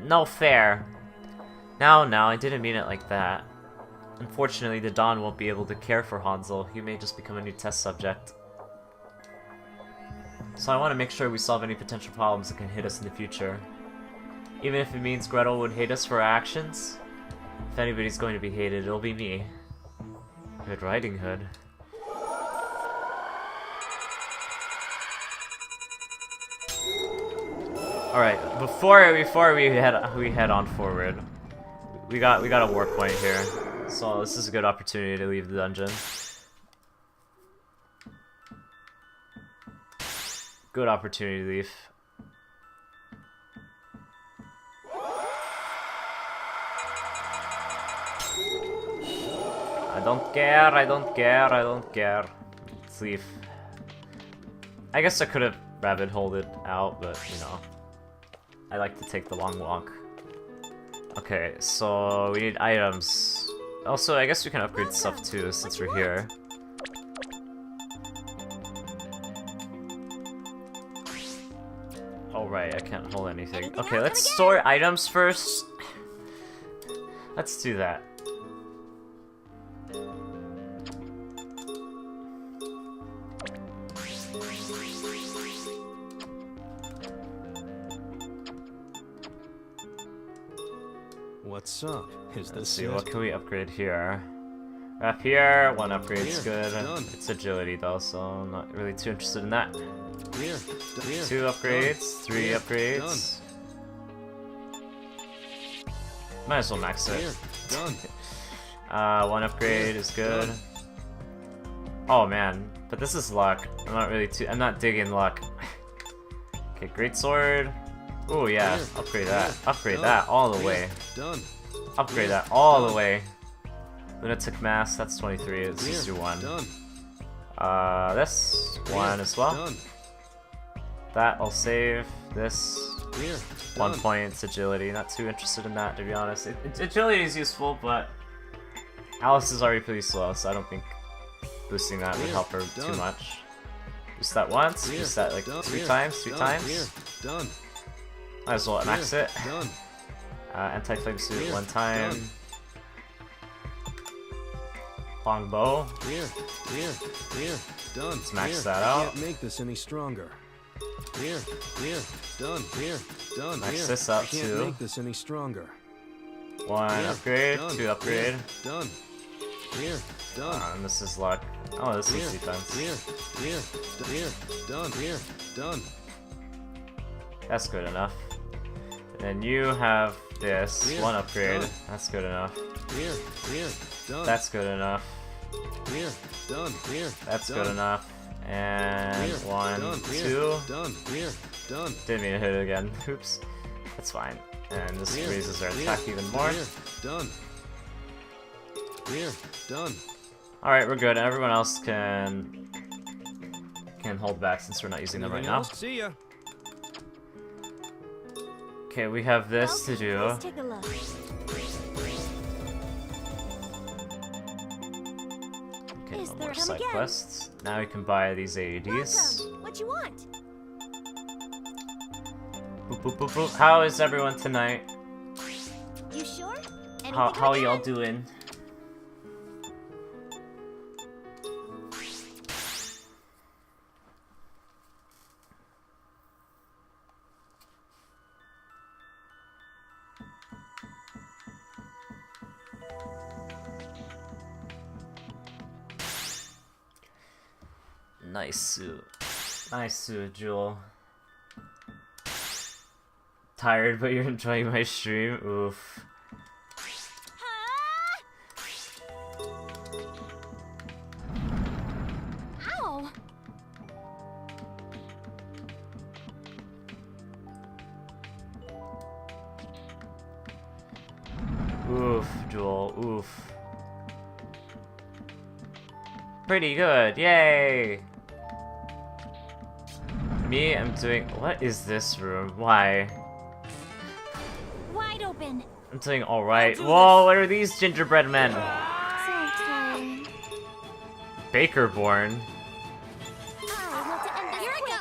No fair. No, I didn't mean it like that. Unfortunately, the Dawn won't be able to care for Hansel, he may just become a new test subject. So I want to make sure we solve any potential problems that can hit us in the future. Even if it means Gretel would hate us for our actions? If anybody's going to be hated, it'll be me. Red Riding Hood. Alright, before we head on forward, we got a war point here. So this is a good opportunity to leave the dungeon. Good opportunity to leave. I don't care, I don't care, I don't care. Let's leave. I guess I could have rabbit holed it out, but you know. I like to take the long walk. Okay, so we need items. Also, I guess we can upgrade stuff too, since we're here. Oh right, I can't hold anything. Okay, let's store items first. Let's do that. What's up? Is Let's this see, it? what can we upgrade here? Up here, one upgrade's Here, good. done. It's agility though, so I'm not really too interested in that. Here, here. 2 upgrades, 3 Here, upgrades. Might as well max Here, it. done. 1 upgrade is good. Oh man, but this is luck. I'm not digging luck. Okay, great sword. Oh yeah, Here, upgrade that. here, Upgrade done. that all the Here, way. Done. Upgrade here, that all done. the way. Lunatic Mass, that's 23. Let's just do Here, 1. done. This Here, 1 as well. Done. That I'll save. This Here, 1 done. point. It's agility. Not too interested in that, to be honest. Agility is useful, but Alice is already pretty slow, so I don't think boosting that would Here, help her too done. much. Boost that once. Here, Boost that like done. 3 Here, times. 3 done. times. Here, done. Might as well max Here, it. Done. Anti-flame suit Here, 1 time. done. Long bow. Here, done. Let's max Here, that I out. Can't make this any stronger. Here, done. Here, done. Max Here, this up I can't too. make this any stronger. 1 Here, upgrade. done. 2 upgrade. Here, done. Here, done. And this is luck. Oh, this Here, is defense. here, done. Here, done. That's good enough. And then you have this. Here, 1 upgrade. done. That's good enough. Here, done. That's good enough. Here, done. Here, That's done. good enough. And Here, 1, done. 2. Here, done. Here, done. Didn't mean to hit it again. Oops. That's fine. And this Here, raises our here, attack even more. Here, done. Here, done. Alright, we're good. Everyone else can hold back since we're not using them right Anything now. else? See ya. Okay, we have this to do. Let's take a look. Okay, Is no there more come side again? quests. Now we can buy these AEDs. Welcome. What you want? Boop, boop, boop, boop. How is everyone tonight? You sure? Anything How are again? y'all doing? Nice suit. Nice suit, Jewel. Tired, but you're enjoying my stream? Oof. Ow! Oof, Jewel, oof. Pretty good, yay! Me, I'm doing. What is this room? Why? Wide open. I'm doing alright. I'll do Whoa, what are these gingerbread men? So tired. Baker born. I want to end this. Here I go.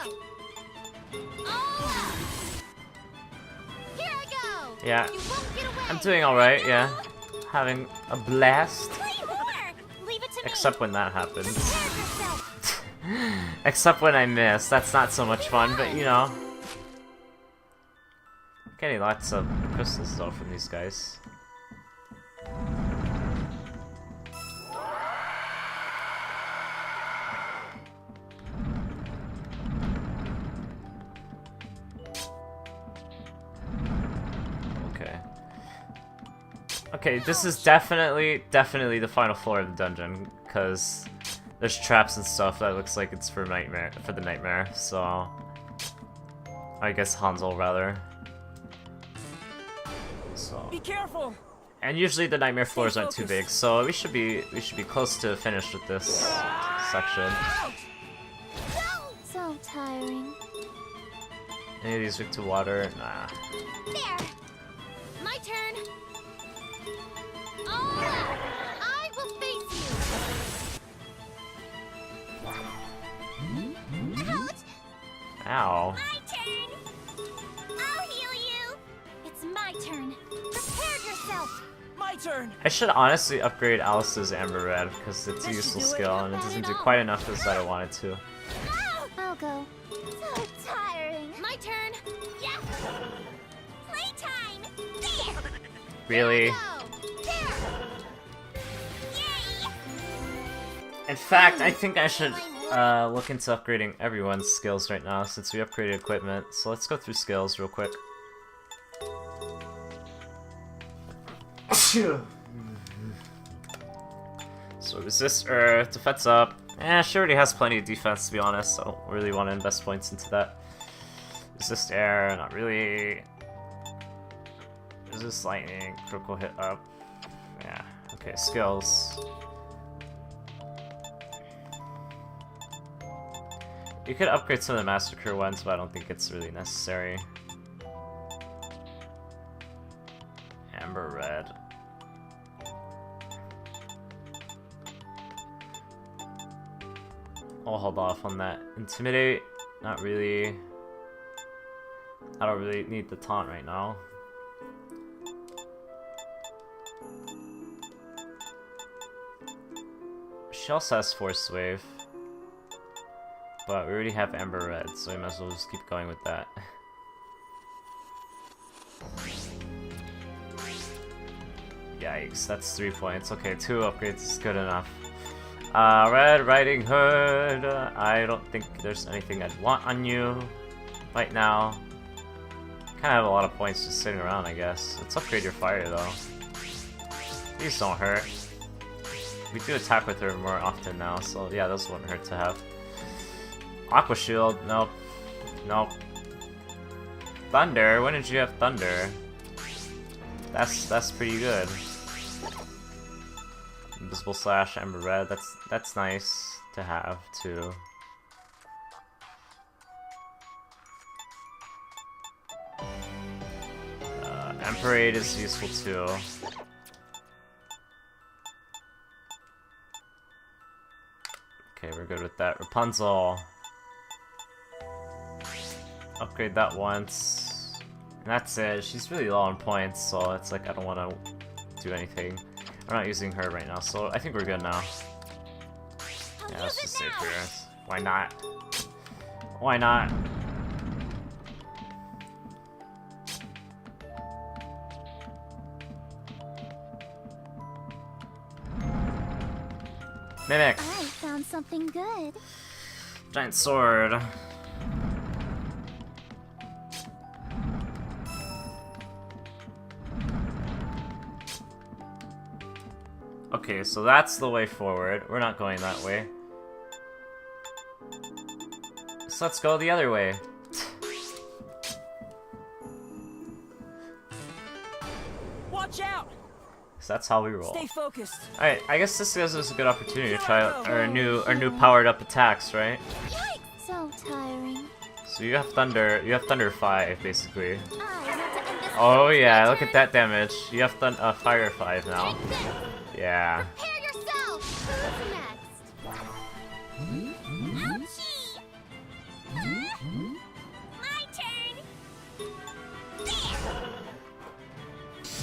Oh! Here I go. Yeah, You won't get away. I'm doing alright, yeah. Having a blast. Play more. Leave it to me. Except when that happens. Prepare yourself. Except when I miss. That's not so much fun, but you know. Getting lots of crystals though from these guys. Okay, this is definitely the final floor of the dungeon, because there's traps and stuff that looks like it's for the nightmare, so I guess Hansel rather. So Be careful. and usually the nightmare floors aren't too big, so we should be close to finish with this section. So tiring. Any of these weak to water? Nah. There. My turn. All out. I will face you. Ouch. Ow. My turn. I'll heal you. It's my turn. Prepare yourself. My turn. I should honestly upgrade Alice's Amber Red because it's a That should useful do it. skill and it Not doesn't at do all. quite enough as I wanted to. I'll go. So tiring. My turn. Yeah. Playtime. There. Really? Go. There. Yay. In fact, I think I should look into upgrading everyone's skills right now since we upgraded equipment. So let's go through skills real quick. So resist Earth, defense up. She already has plenty of defense to be honest. I don't really want to invest points into that. Resist air, not really. Resist lightning, critical hit up. Yeah, okay, skills. You could upgrade some of the Massacre ones, but I don't think it's really necessary. Amber Red. I'll hold off on that. Intimidate, not really. I don't really need the taunt right now. She also has Force Wave. But we already have Amber Red, so we might as well just keep going with that. Yikes, that's 3 points. Okay, 2 upgrades is good enough. Red Riding Hood. I don't think there's anything I'd want on you right now. Kinda have a lot of points just sitting around, I guess. Let's upgrade your fire though. These don't hurt. We do attack with her more often now, so yeah, those wouldn't hurt to have. Aqua Shield, nope. Nope. Thunder, when did you have Thunder? That's pretty good. Invisible Slash, Amber Red, that's nice to have too. Emperade is useful too. Okay, we're good with that. Rapunzel. Upgrade that once. And that's it. She's really low on points, so it's like I don't want to do anything. I'm not using her right now, so I think we're good now. Yeah, let's just save her. Why not? Why not? Mimic! I found something good. Giant sword. Okay, so that's the way forward. We're not going that way. So let's go the other way. Watch out. So that's how we roll. Stay focused. Alright, I guess this gives us a good opportunity to try out our new powered up attacks, right? Yikes! So tiring. So you have Thunder 5 basically. I want to end this. Oh yeah, look at that damage. You have Fire 5 now. Take this. Yeah. Prepare yourself. Who's next? Ouchie! My turn. There.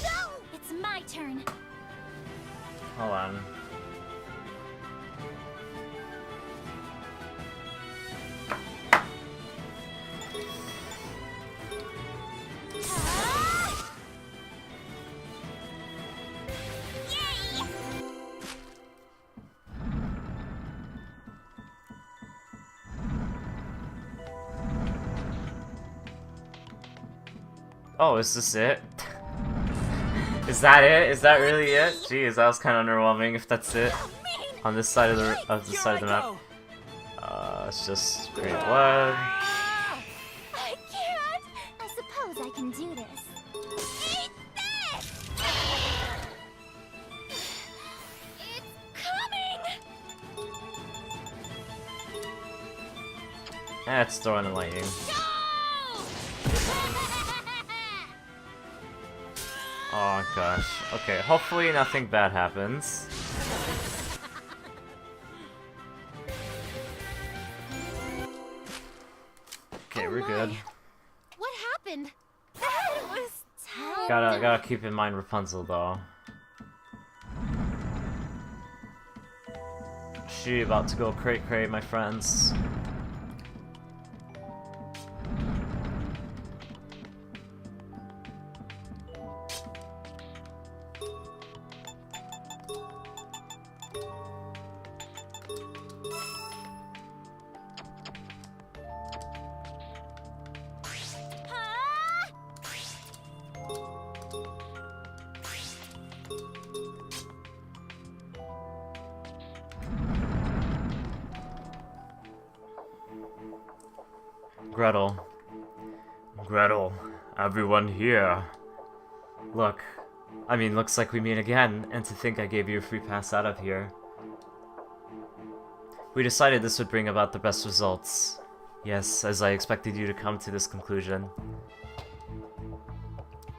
Go! It's my turn. Hold on. Ah! Oh, is this it? Is that it? Is that really it? Jeez, that was kind of underwhelming. If that's it, on this side of the map. Let's just create one. I can't! I suppose I can do this. Eat this! It's coming! It's throwing the lightning. Go! Oh gosh. Okay, hopefully nothing bad happens. Okay, we're good. What happened? That was terrible. Gotta keep in mind Rapunzel though. She about to go cray, my friends. Gretel, everyone here. Looks like we meet again, and to think I gave you a free pass out of here. We decided this would bring about the best results. Yes, as I expected you to come to this conclusion.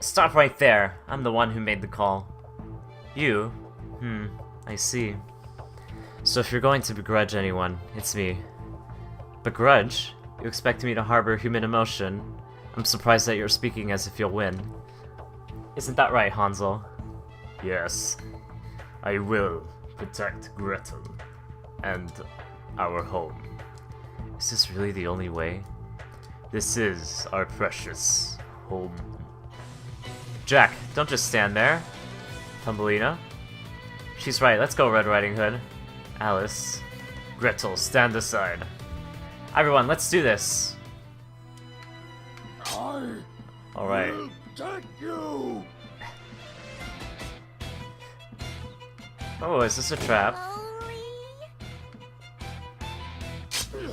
Stop right there. I'm the one who made the call. You? I see. So if you're going to begrudge anyone, it's me. Begrudge? You expect me to harbor human emotion? I'm surprised that you're speaking as if you'll win. Isn't that right, Hansel? Yes. I will protect Gretel and our home. Is this really the only way? This is our precious home. Jack, don't just stand there. Thumbelina? She's right, let's go, Red Riding Hood. Alice. Gretel, stand aside. Everyone, let's do this. Alright. Take you. Oh, is this a trap? Slowly.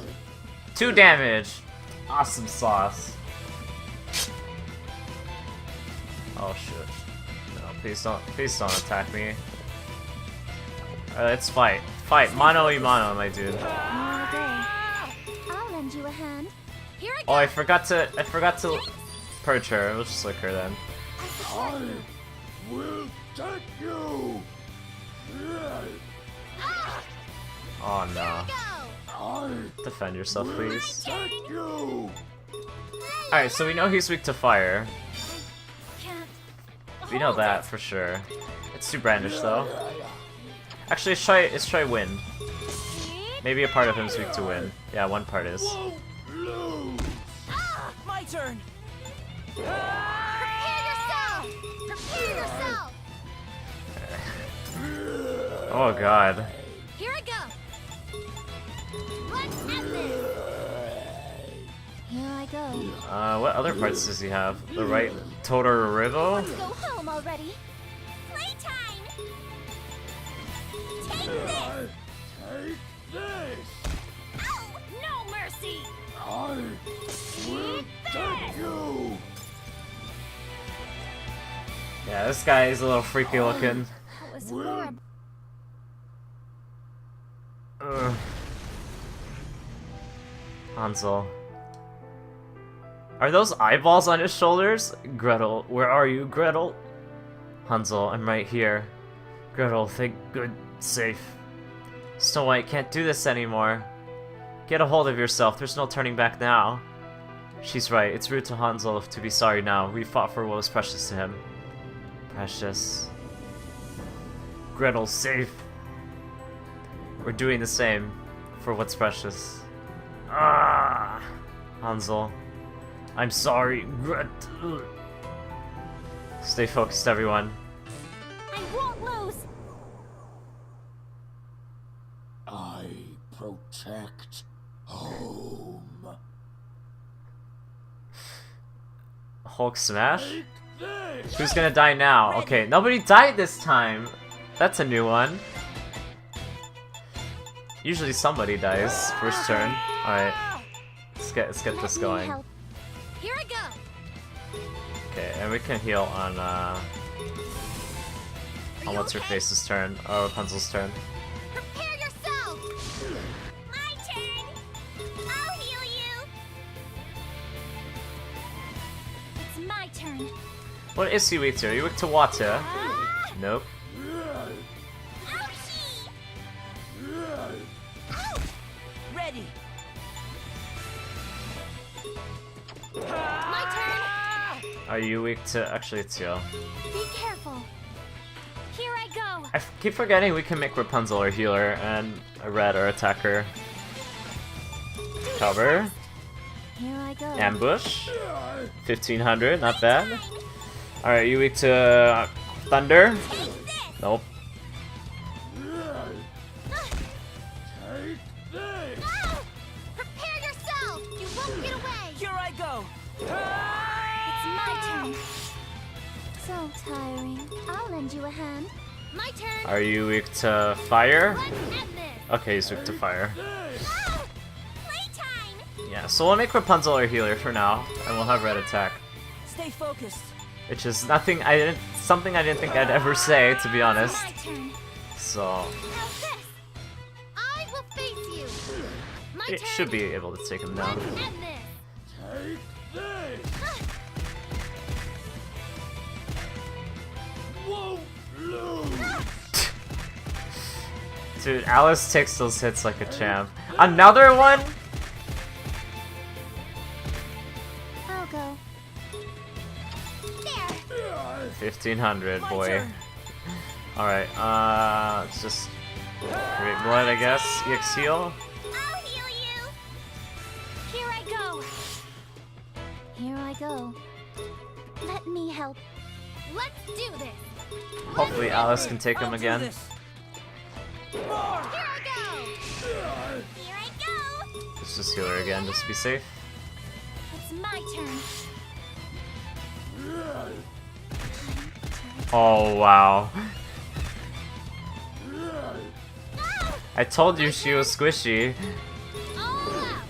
2 damage! Awesome sauce. Oh shit. No, please don't attack me. Let's fight. Fight, mano a mano, my dude. All day. I'll lend you a hand. Here I go. Oh, I forgot to purge her. We'll just lick her then. I will take you. Oh no. Go. Defend yourself, please. Take you. Alright, so we know he's weak to fire. Can't. We know that for sure. It's too brandish though. Actually, let's try wind. Maybe a part of him's weak to wind. Yeah, one part is. Won't lose. My turn. Prepare yourself. Prepare yourself. Oh god. Here I go. Let's end this. Here I go. What other parts does he have? The right Totoro? Let's go home already. Playtime. Take this. Take this. Ow! No mercy. I will take you. Yeah, this guy is a little freaky looking. That was horrible. Ugh. Hansel. Are those eyeballs on his shoulders? Gretel, where are you, Gretel? Hansel, I'm right here. Gretel, thank good, safe. Snow White can't do this anymore. Get a hold of yourself, there's no turning back now. She's right, it's rude to Hansel to be sorry now. We fought for what was precious to him. Precious. Gretel, safe. We're doing the same for what's precious. Ah, Hansel. I'm sorry, Gretel. Stay focused, everyone. I won't lose. I protect home. Hulk smash? Who's gonna die now? Okay, nobody died this time. That's a new one. Usually somebody dies first turn. Alright. Let's get this going. Here I go. Okay, and we can heal on what's her face's turn, or Rapunzel's turn. Prepare yourself. My turn. I'll heal you. It's my turn. What is he weak to? Are you weak to water? Nope. Ouchie. Ready. My turn. Are you weak to... Actually, it's you. Be careful. Here I go. I keep forgetting we can make Rapunzel our healer and a red or attacker. Cover. Here I go. Ambush. 1500, not bad. Alright, you weak to thunder? Take this. Nope. Ah! Prepare yourself. You won't get away. Here I go. It's my turn. So tiring. I'll lend you a hand. My turn. Are you weak to fire? Let's end this. Okay, he's weak to fire. Ah! Playtime. Yeah, so we'll make Rapunzel our healer for now, and we'll have red attack. Stay focused. Which is something I didn't think I'd ever say, to be honest. My turn. So How's this? I will face you. My it turn. should be able to take him down. Let's end this. Ah! Dude, Alice takes those hits like a champ. Another one? I'll go. There. 1500, My boy. turn. Alright, let's just create blood, I guess. EX heal. I'll heal you. Here I go. Here I go. Let me help. Let's do this. Hopefully Alice can take him I'll do again. this. Here I go. Here I go. Let's just heal her again, just to be safe. It's my turn. Oh, wow. Ah! I told you she was squishy. All out.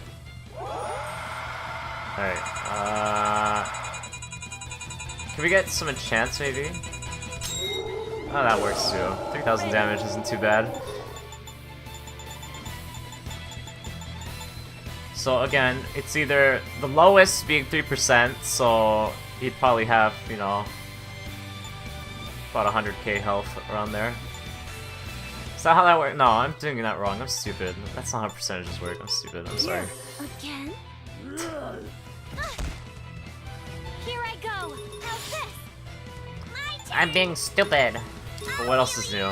Alright, can we get some enchants, maybe? Oh, that works too. 3000 damage isn't too bad. So again, it's either the lowest being 3%, so he'd probably have, you know, about 100k health around there. Is that how that works? No, I'm doing that wrong. I'm stupid. That's not how percentages work. I'm stupid. I'm sorry. Again? Ah! Here I go. How's this? My turn. I'm being stupid. But what else is new?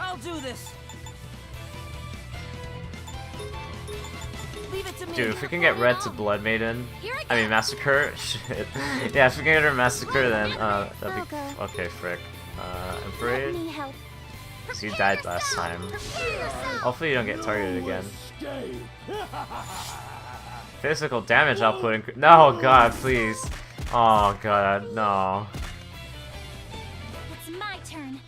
I'll do this. Leave it to me. Dude, if we can get red to Blood Maiden, Here I go. I mean Massacre, shit. Yeah, if we can get her Massacre, then that'd be okay. Frick. Let Emperor, me help. so you died last time. Prepare yourself. Hopefully you don't get targeted again. Physical damage output. No, God, please. Oh God, no. It's my turn.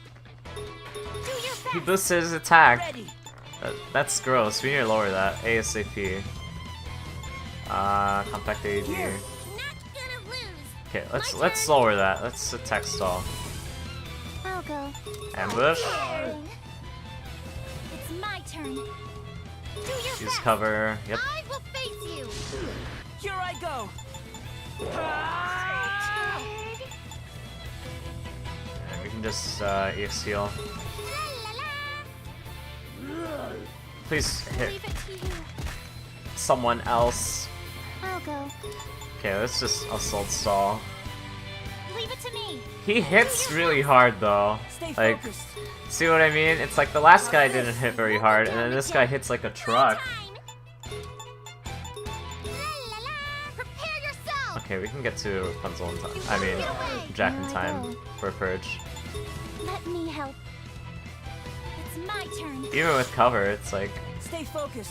Do your He best. boosted his attack. Ready. That's gross. We need to lower that ASAP. Compact AD. Not gonna lose. Okay, let's My turn. lower that. Let's attack stall. I'll go. Ambush. It's my turn. Do your Use best. cover. Yep. I will face you. Here I go. And we can just EX heal. La, la, la. Please hit Leave it to you. someone else. I'll go. Okay, let's just assault stall. Leave it to me. He hits really hard though. Stay Like, focused. see what I mean? It's like the last guy didn't hit very hard, and then this guy hits like a truck. Time. La, la, la. Prepare yourself. Okay, we can get to Rapunzel in time. I mean, Jack in time for a purge. Let me help. It's my turn. Even with cover, it's like Stay focused.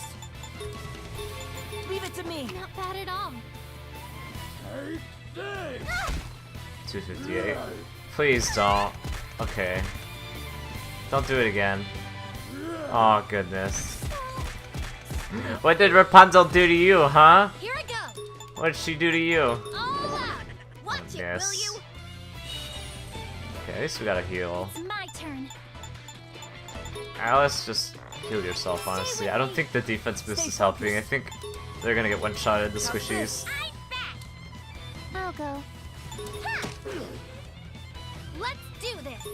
Leave it to me. Not bad at all. 258. Please don't. Okay. Don't do it again. Oh goodness. What did Rapunzel do to you, huh? Here I go. What did she do to you? All out. Watch it, will Yes. you? Okay, at least we got a heal. It's my turn. Alice, just heal yourself, honestly. I don't think the defense boost is helping. I think they're gonna get one-shotted, the squishies. I'm back. I'll go. Ha! Let's do this.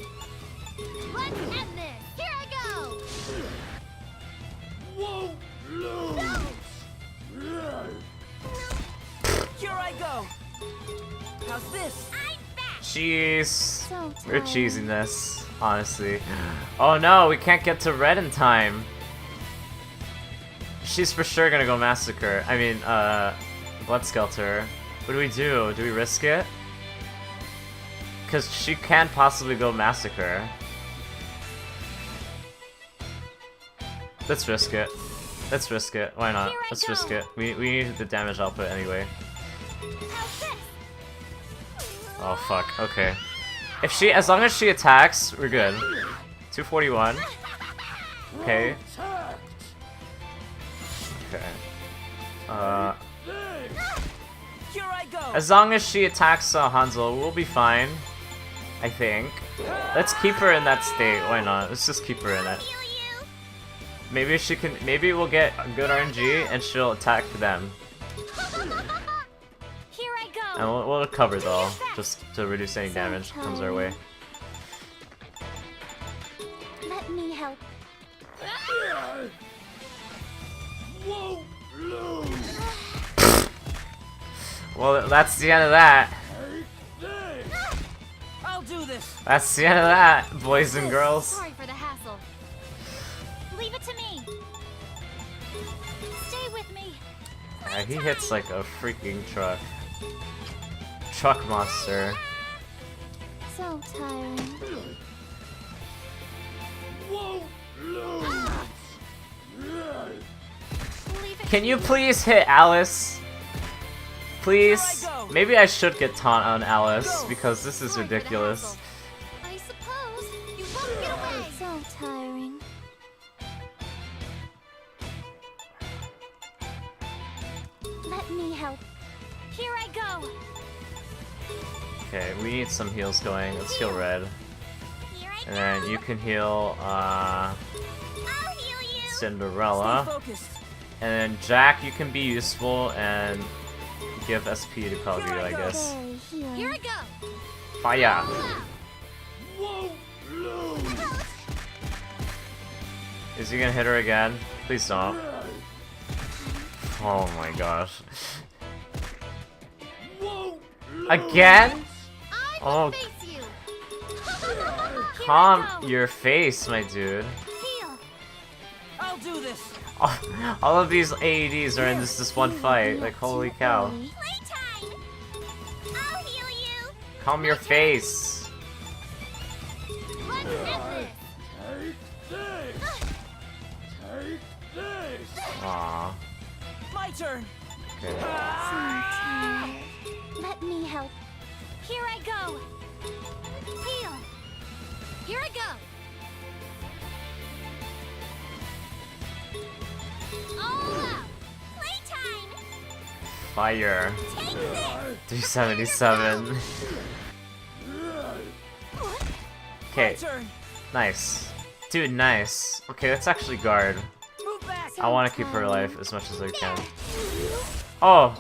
Let's end this. Here I go. Whoa! Here I go. How's this? I'm back. Jeez. So We're tired. cheesing this, honestly. Oh no, we can't get to red in time. She's for sure gonna go massacre. I mean, Blood Skelter. What do we do? Do we risk it? Because she can't possibly go massacre. Let's risk it. Let's risk it. Why not? Here I Let's go. risk it. We need the damage output anyway. How's this? Oh fuck. Okay. If she, as long as she attacks, we're good. 241. Okay. Okay. Here I go. As long as she attacks Hanzo, we'll be fine. I think. Let's keep her in that state. Why not? Let's just keep her in it. Heal you. Maybe she can. Maybe we'll get good RNG and she'll attack them. Here I go. And we'll recover though, just to reduce any damage that comes our way. Let me help. Whoa! Well, that's the end of that. I'll do this. That's the end of that, boys and girls. Sorry for the hassle. Leave it to me. Stay with me. Yeah, he hits like a freaking truck. Truck monster. So tiring. Whoa! Leave it. Can you please hit Alice? Please? Here I go. Maybe I should get taunt on Alice because this is Sorry for the ridiculous. hassle. I suppose you won't get away. So tiring. Let me help. Here I go. Okay, we need some heals going. Let's heal red. Here I And then you can heal I'll heal you. Cinderella. Stay focused. And then Jack, you can be useful and give SP to Kaguya, I guess. Here I go. Fire! Whoa! Is he gonna hit her again? Please don't. Oh my gosh. Whoa! Again? I Oh. will face you. Here Calm I go. your face, my dude. Heal. I'll do this. All of these AEDs are in this one fight. Like, holy cow. Playtime. I'll heal you. Calm your face. Let's end this. Take this! Take this! Aww. My turn. Okay. Let me help. Here I go. Heal. Here I go. All out. Playtime. Fire. Take this. 377. Okay, Turn. nice. Dude, nice. Okay, let's actually guard. Move back. I want to keep her alive as much as I can. Oh!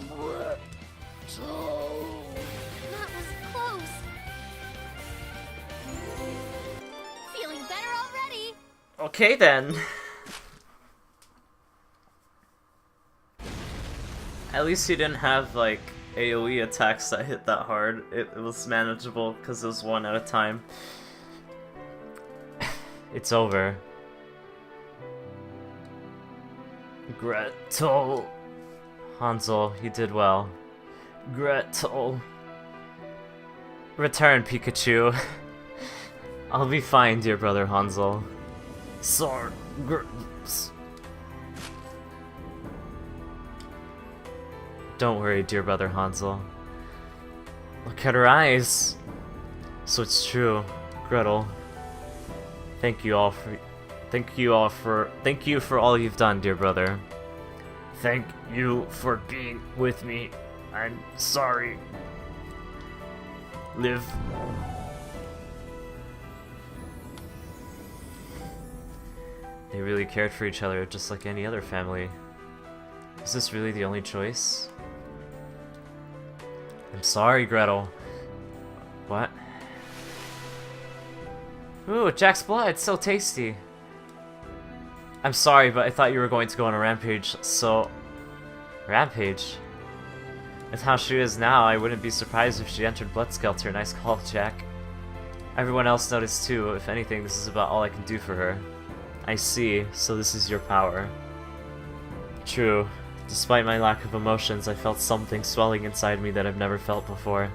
That was close. Feeling better already. Okay then. At least he didn't have like AoE attacks that hit that hard. It was manageable because it was one at a time. It's over. Gretel. Hansel, you did well. Gretel. Return, Pikachu. I'll be fine, dear brother Hansel. Sword. Don't worry, dear brother Hansel. Look at her eyes. So it's true, Gretel. Thank you for all you've done, dear brother. Thank you for being with me. I'm sorry. Live. They really cared for each other just like any other family. Is this really the only choice? I'm sorry, Gretel. What? Ooh, Jack's blood, it's so tasty. I'm sorry, but I thought you were going to go on a rampage, so... Rampage? With how she is now, I wouldn't be surprised if she entered Blood Skelter. Nice call, Jack. Everyone else noticed too. If anything, this is about all I can do for her. I see, so this is your power. True. Despite my lack of emotions, I felt something swelling inside me that I've never felt before.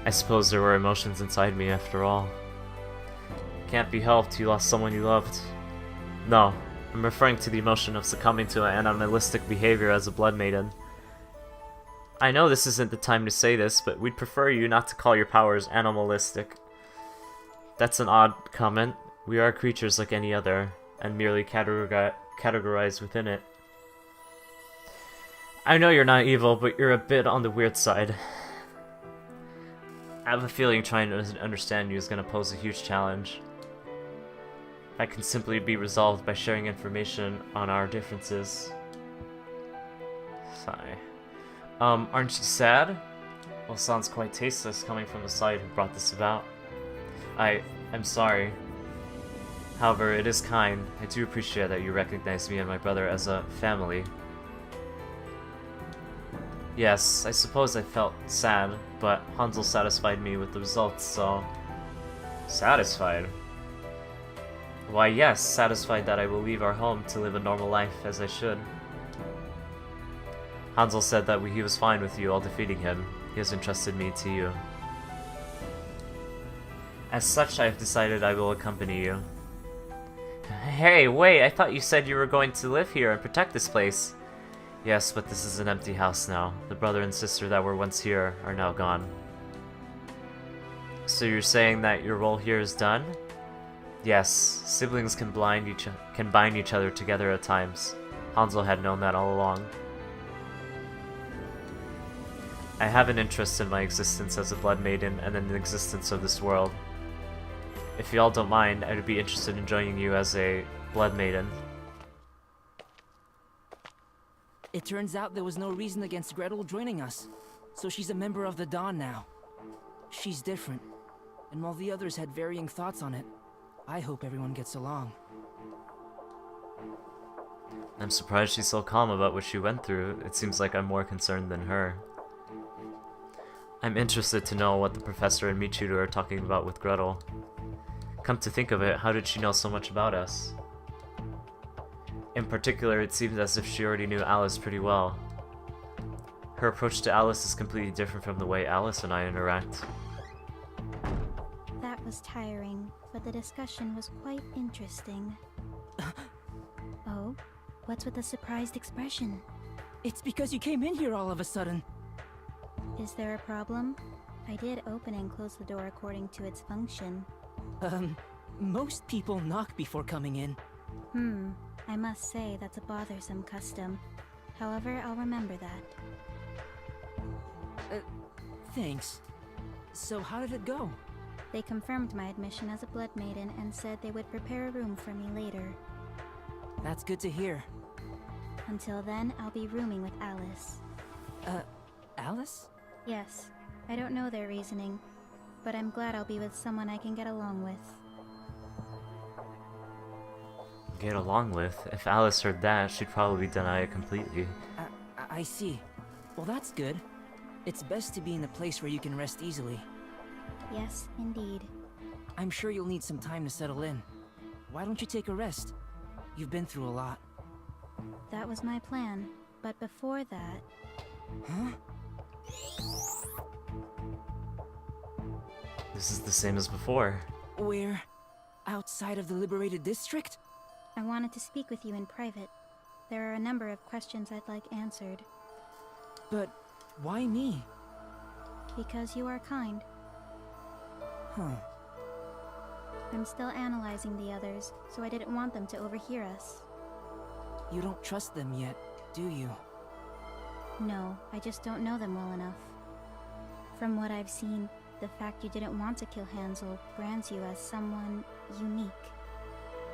I suppose there were emotions inside me after all. Can't be helped, you lost someone you loved. No, I'm referring to the emotion of succumbing to animalistic behavior as a blood maiden. I know this isn't the time to say this, but we'd prefer you not to call your powers animalistic. That's an odd comment. We are creatures like any other, and merely categorized within it. I know you're not evil, but you're a bit on the weird side. I have a feeling trying to understand you is going to pose a huge challenge. That can simply be resolved by sharing information on our differences. Sigh. Aren't you sad? Well, sounds quite tasteless coming from the side who brought this about. I'm sorry. However, it is kind. I do appreciate that you recognize me and my brother as a family. Yes, I suppose I felt sad, but Hansel satisfied me with the results, so... Satisfied? Why yes, satisfied that I will leave our home to live a normal life as I should. Hansel said that he was fine with you all defeating him. He has entrusted me to you. As such, I have decided I will accompany you. Hey, wait, I thought you said you were going to live here and protect this place. Yes, but this is an empty house now. The brother and sister that were once here are now gone. So you're saying that your role here is done? Yes, siblings can bind each other together at times. Hansel had known that all along. I have an interest in my existence as a blood maiden and in the existence of this world. If y'all don't mind, I'd be interested in joining you as a blood maiden. It turns out there was no reason against Gretel joining us, so she's a member of the Dawn now. She's different, and while the others had varying thoughts on it, I hope everyone gets along. I'm surprised she's so calm about what she went through. It seems like I'm more concerned than her. I'm interested to know what the professor and Michiru are talking about with Gretel. Come to think of it, how did she know so much about us? In particular, it seems as if she already knew Alice pretty well. Her approach to Alice is completely different from the way Alice and I interact. That was tiring, but the discussion was quite interesting. Oh? What's with the surprised expression? It's because you came in here all of a sudden. Is there a problem? I did open and close the door according to its function. Most people knock before coming in. I must say that's a bothersome custom. However, I'll remember that. Thanks. So how did it go? They confirmed my admission as a blood maiden and said they would prepare a room for me later. That's good to hear. Until then, I'll be rooming with Alice. Alice? Yes, I don't know their reasoning, but I'm glad I'll be with someone I can get along with. Get along with? If Alice heard that, she'd probably deny it completely. I see. Well, that's good. It's best to be in a place where you can rest easily. Yes, indeed. I'm sure you'll need some time to settle in. Why don't you take a rest? You've been through a lot. That was my plan, but before that... Huh? This is the same as before. We're outside of the liberated district? I wanted to speak with you in private. There are a number of questions I'd like answered. But why me? Because you are kind. Huh. I'm still analyzing the others, so I didn't want them to overhear us. You don't trust them yet, do you? No, I just don't know them well enough. From what I've seen, the fact you didn't want to kill Hansel brands you as someone unique.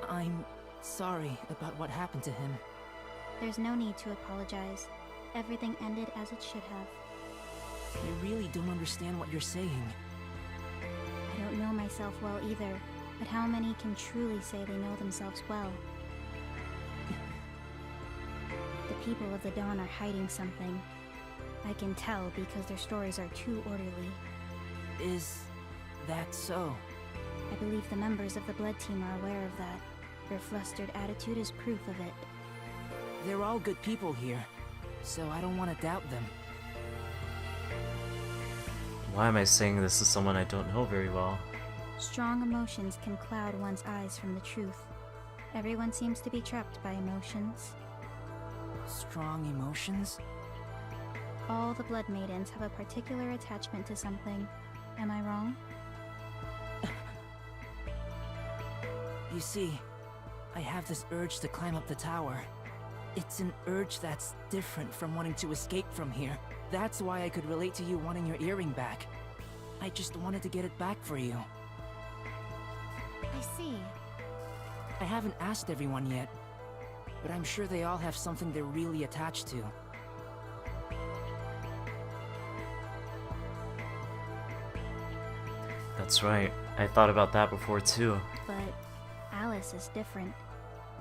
I'm sorry about what happened to him. There's no need to apologize. Everything ended as it should have. I really don't understand what you're saying. I don't know myself well either, but how many can truly say they know themselves well? The people of the Dawn are hiding something. I can tell because their stories are too orderly. Is that so? I believe the members of the Blood Team are aware of that. Their flustered attitude is proof of it. They're all good people here, so I don't want to doubt them. Why am I saying this to someone I don't know very well? Strong emotions can cloud one's eyes from the truth. Everyone seems to be trapped by emotions. Strong emotions? All the Blood Maidens have a particular attachment to something. Am I wrong? You see, I have this urge to climb up the tower. It's an urge that's different from wanting to escape from here. That's why I could relate to you wanting your earring back. I just wanted to get it back for you. I see. I haven't asked everyone yet, but I'm sure they all have something they're really attached to. That's right. I thought about that before too. But Alice is different.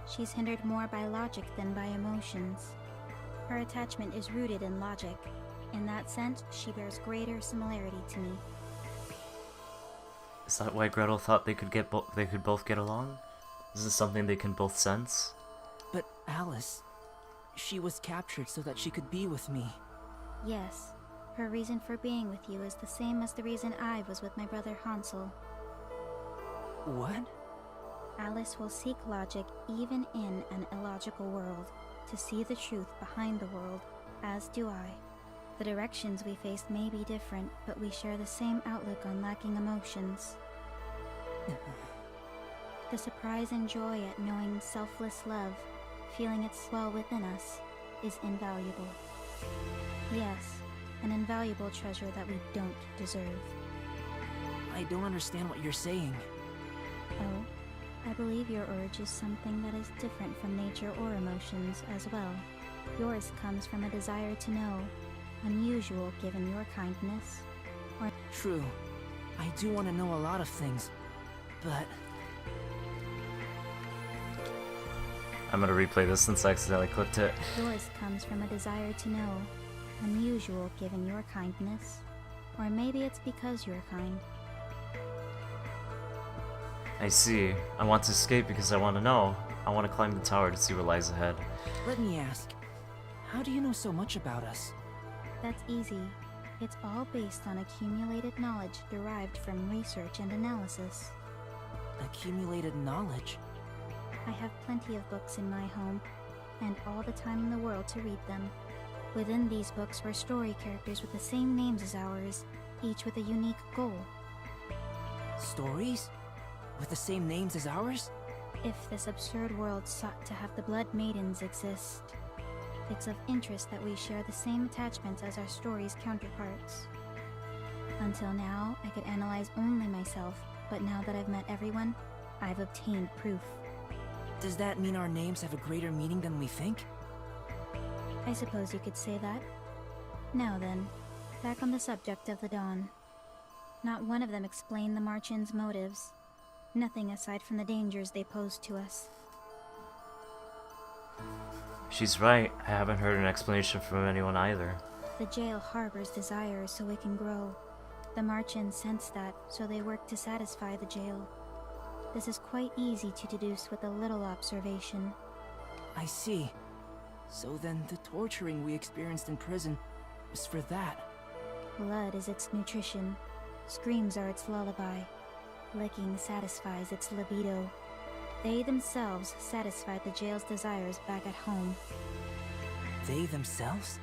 She's hindered more by logic than by emotions. Her attachment is rooted in logic. In that sense, she bears greater similarity to me. Is that why Gretel thought they could both get along? Is this something they can both sense? But Alice, she was captured so that she could be with me. Yes, her reason for being with you is the same as the reason I was with my brother Hansel. What? Alice will seek logic even in an illogical world, to see the truth behind the world, as do I. The directions we face may be different, but we share the same outlook on lacking emotions. The surprise and joy at knowing selfless love, feeling it swell within us, is invaluable. Yes, an invaluable treasure that we don't deserve. I don't understand what you're saying. Oh, I believe your urge is something that is different from nature or emotions as well. Yours comes from a desire to know, unusual given your kindness. Or True. I do want to know a lot of things, but... I'm gonna replay this since I accidentally clicked it. yours comes from a desire to know, unusual given your kindness. Or maybe it's because you're kind. I see. I want to escape because I want to know. I want to climb the tower to see what lies ahead. Let me ask, how do you know so much about us? That's easy. It's all based on accumulated knowledge derived from research and analysis. Accumulated knowledge? I have plenty of books in my home, and all the time in the world to read them. Within these books were story characters with the same names as ours, each with a unique goal. Stories? With the same names as ours? If this absurd world sought to have the Blood Maidens exist, it's of interest that we share the same attachments as our story's counterparts. Until now, I could analyze only myself, but now that I've met everyone, I've obtained proof. Does that mean our names have a greater meaning than we think? I suppose you could say that. Now then, back on the subject of the Dawn. Not one of them explained the Marchin's motives. Nothing aside from the dangers they posed to us. She's right. I haven't heard an explanation from anyone either. The jail harbors desires so it can grow. The Marchins sense that, so they work to satisfy the jail. This is quite easy to deduce with a little observation. I see. So then the torturing we experienced in prison was for that. Blood is its nutrition. Screams are its lullaby. Licking satisfies its libido. They themselves satisfied the jail's desires back at home. They themselves?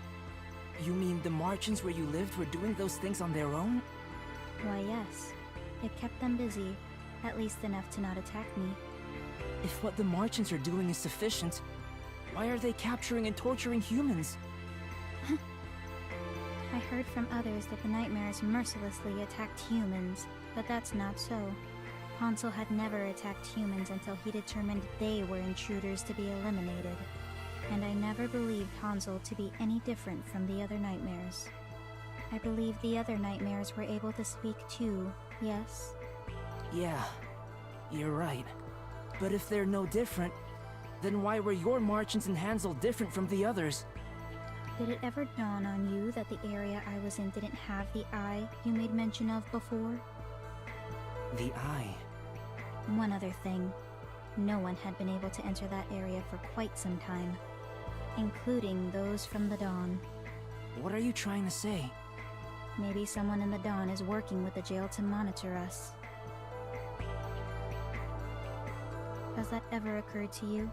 You mean the Martians where you lived were doing those things on their own? Why, yes. It kept them busy, at least enough to not attack me. If what the Martians are doing is sufficient, why are they capturing and torturing humans? I heard from others that the nightmares mercilessly attacked humans, but that's not so. Hansel had never attacked humans until he determined they were intruders to be eliminated. And I never believed Hansel to be any different from the other nightmares. I believe the other nightmares were able to speak too, yes? Yeah, you're right. But if they're no different, then why were your Martians and Hansel different from the others? Did it ever dawn on you that the area I was in didn't have the eye you made mention of before? The eye. One other thing. No one had been able to enter that area for quite some time, including those from the Dawn. What are you trying to say? Maybe someone in the Dawn is working with the jail to monitor us. Has that ever occurred to you?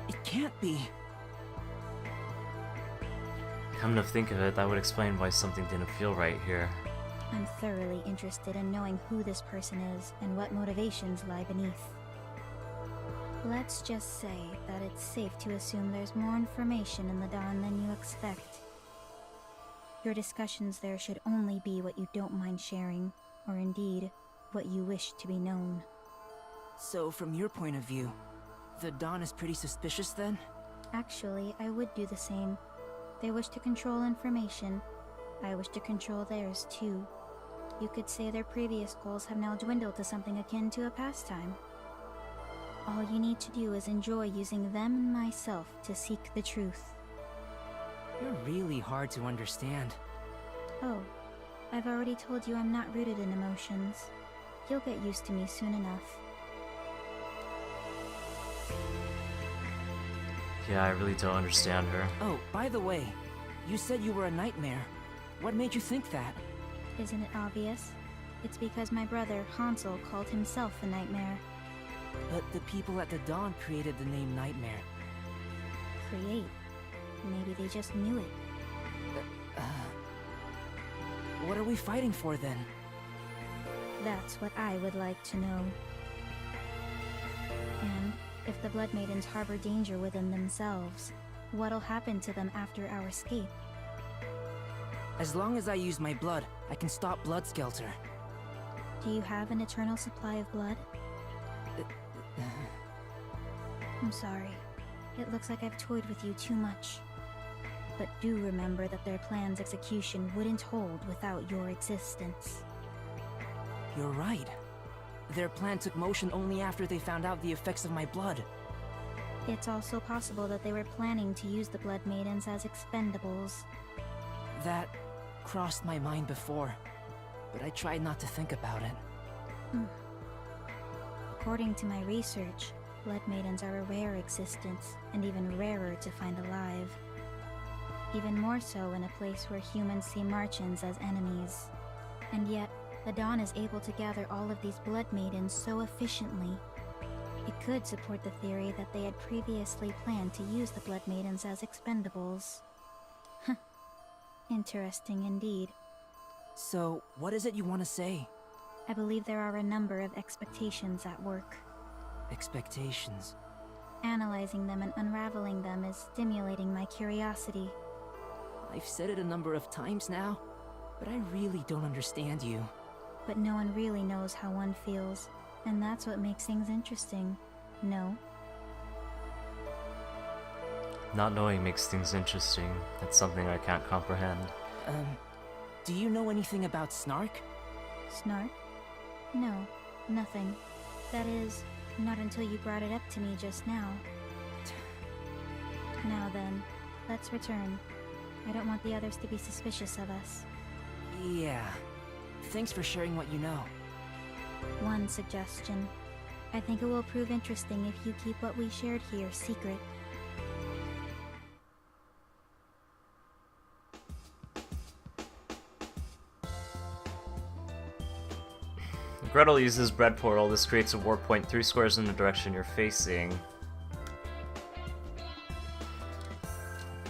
It can't be. Come to think of it, that would explain why something didn't feel right here. I'm thoroughly interested in knowing who this person is and what motivations lie beneath. Let's just say that it's safe to assume there's more information in the Dawn than you expect. Your discussions there should only be what you don't mind sharing, or indeed, what you wish to be known. So, from your point of view, the Dawn is pretty suspicious then? Actually, I would do the same. They wish to control information. I wish to control theirs too. You could say their previous goals have now dwindled to something akin to a pastime. All you need to do is enjoy using them and myself to seek the truth. You're really hard to understand. Oh, I've already told you I'm not rooted in emotions. You'll get used to me soon enough. Yeah, I really don't understand her. Oh, by the way, you said you were a nightmare. What made you think that? Isn't it obvious? It's because my brother, Hansel, called himself a nightmare. But the people at the Dawn created the name Nightmare. Create? Maybe they just knew it. What are we fighting for then? That's what I would like to know. And if the Blood Maidens harbor danger within themselves, what'll happen to them after our escape? As long as I use my blood, I can stop Blood Skelter. Do you have an eternal supply of blood? I'm sorry. It looks like I've toyed with you too much. But do remember that their plan's execution wouldn't hold without your existence. You're right. Their plan took motion only after they found out the effects of my blood. It's also possible that they were planning to use the Blood Maidens as expendables. That crossed my mind before, but I tried not to think about it. According to my research, Blood Maidens are a rare existence, and even rarer to find alive. Even more so in a place where humans see Martians as enemies. And yet, the Dawn is able to gather all of these Blood Maidens so efficiently. It could support the theory that they had previously planned to use the Blood Maidens as expendables. Interesting indeed. So, what is it you want to say? I believe there are a number of expectations at work. Expectations. Analyzing them and unraveling them is stimulating my curiosity. I've said it a number of times now, but I really don't understand you. But no one really knows how one feels, and that's what makes things interesting. No? Not knowing makes things interesting. That's something I can't comprehend. Do you know anything about Snark? Snark? No, nothing. That is, not until you brought it up to me just now. Now then, let's return. I don't want the others to be suspicious of us. Yeah. Thanks for sharing what you know. One suggestion. I think it will prove interesting if you keep what we shared here secret. Gretel uses bread portal. This creates a warp point 3 squares in the direction you're facing.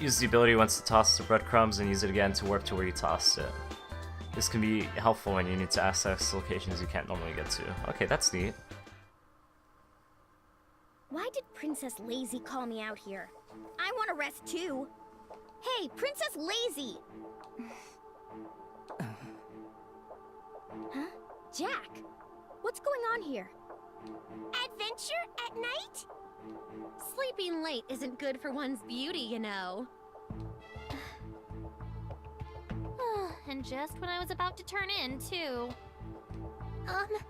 use the ability once to toss the breadcrumbs and use it again to warp to where you tossed it. This can be helpful when you need to access locations you can't normally get to. Okay, that's neat. Why did Princess Lazy call me out here? I want to rest too. Hey, Princess Lazy! Huh? Jack? What's going on here? Adventure at night? Sleeping late isn't good for one's beauty, you know. And just when I was about to turn in, too.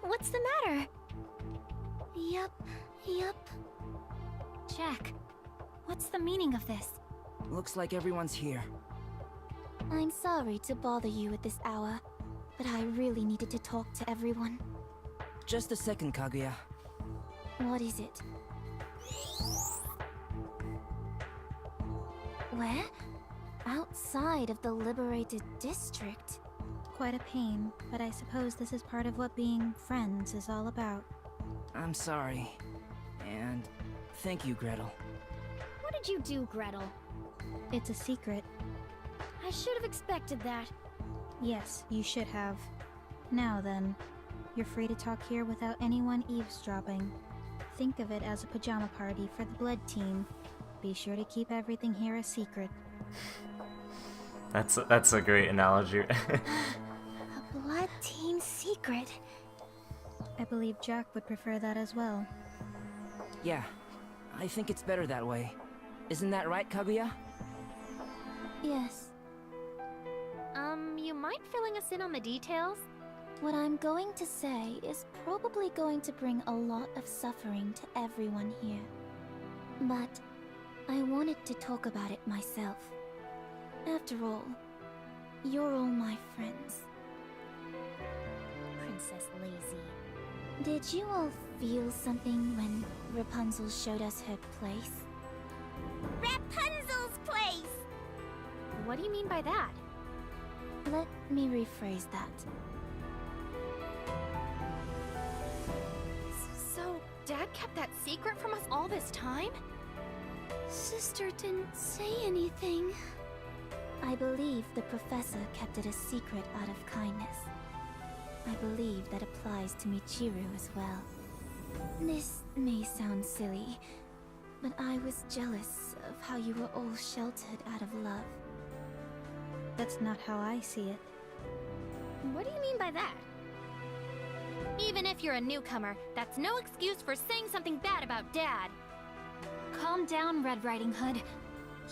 What's the matter? Yup. Jack, what's the meaning of this? Looks like everyone's here. I'm sorry to bother you at this hour, but I really needed to talk to everyone. Just a second, Kaguya. What is it? Where? Outside of the liberated district. Quite a pain, but I suppose this is part of what being friends is all about. I'm sorry. And thank you, Gretel. What did you do, Gretel? It's a secret. I should have expected that. Yes, you should have. Now then, you're free to talk here without anyone eavesdropping. Think of it as a pajama party for the blood team. Be sure to keep everything here a secret. That's a great analogy. A blood team secret. I believe Jack would prefer that as well. Yeah, I think it's better that way. Isn't that right, Kaguya? Yes. You mind filling us in on the details? What I'm going to say is probably going to bring a lot of suffering to everyone here. But I wanted to talk about it myself. After all, you're all my friends. Princess Lazy. Did you all feel something when Rapunzel showed us her place? Rapunzel's place! What do you mean by that? Let me rephrase that. So, Dad kept that secret from us all this time? Sister didn't say anything. I believe the professor kept it a secret out of kindness. I believe that applies to Michiru as well. This may sound silly, but I was jealous of how you were all sheltered out of love. That's not how I see it. What do you mean by that? Even if you're a newcomer, that's no excuse for saying something bad about Dad. Calm down, Red Riding Hood.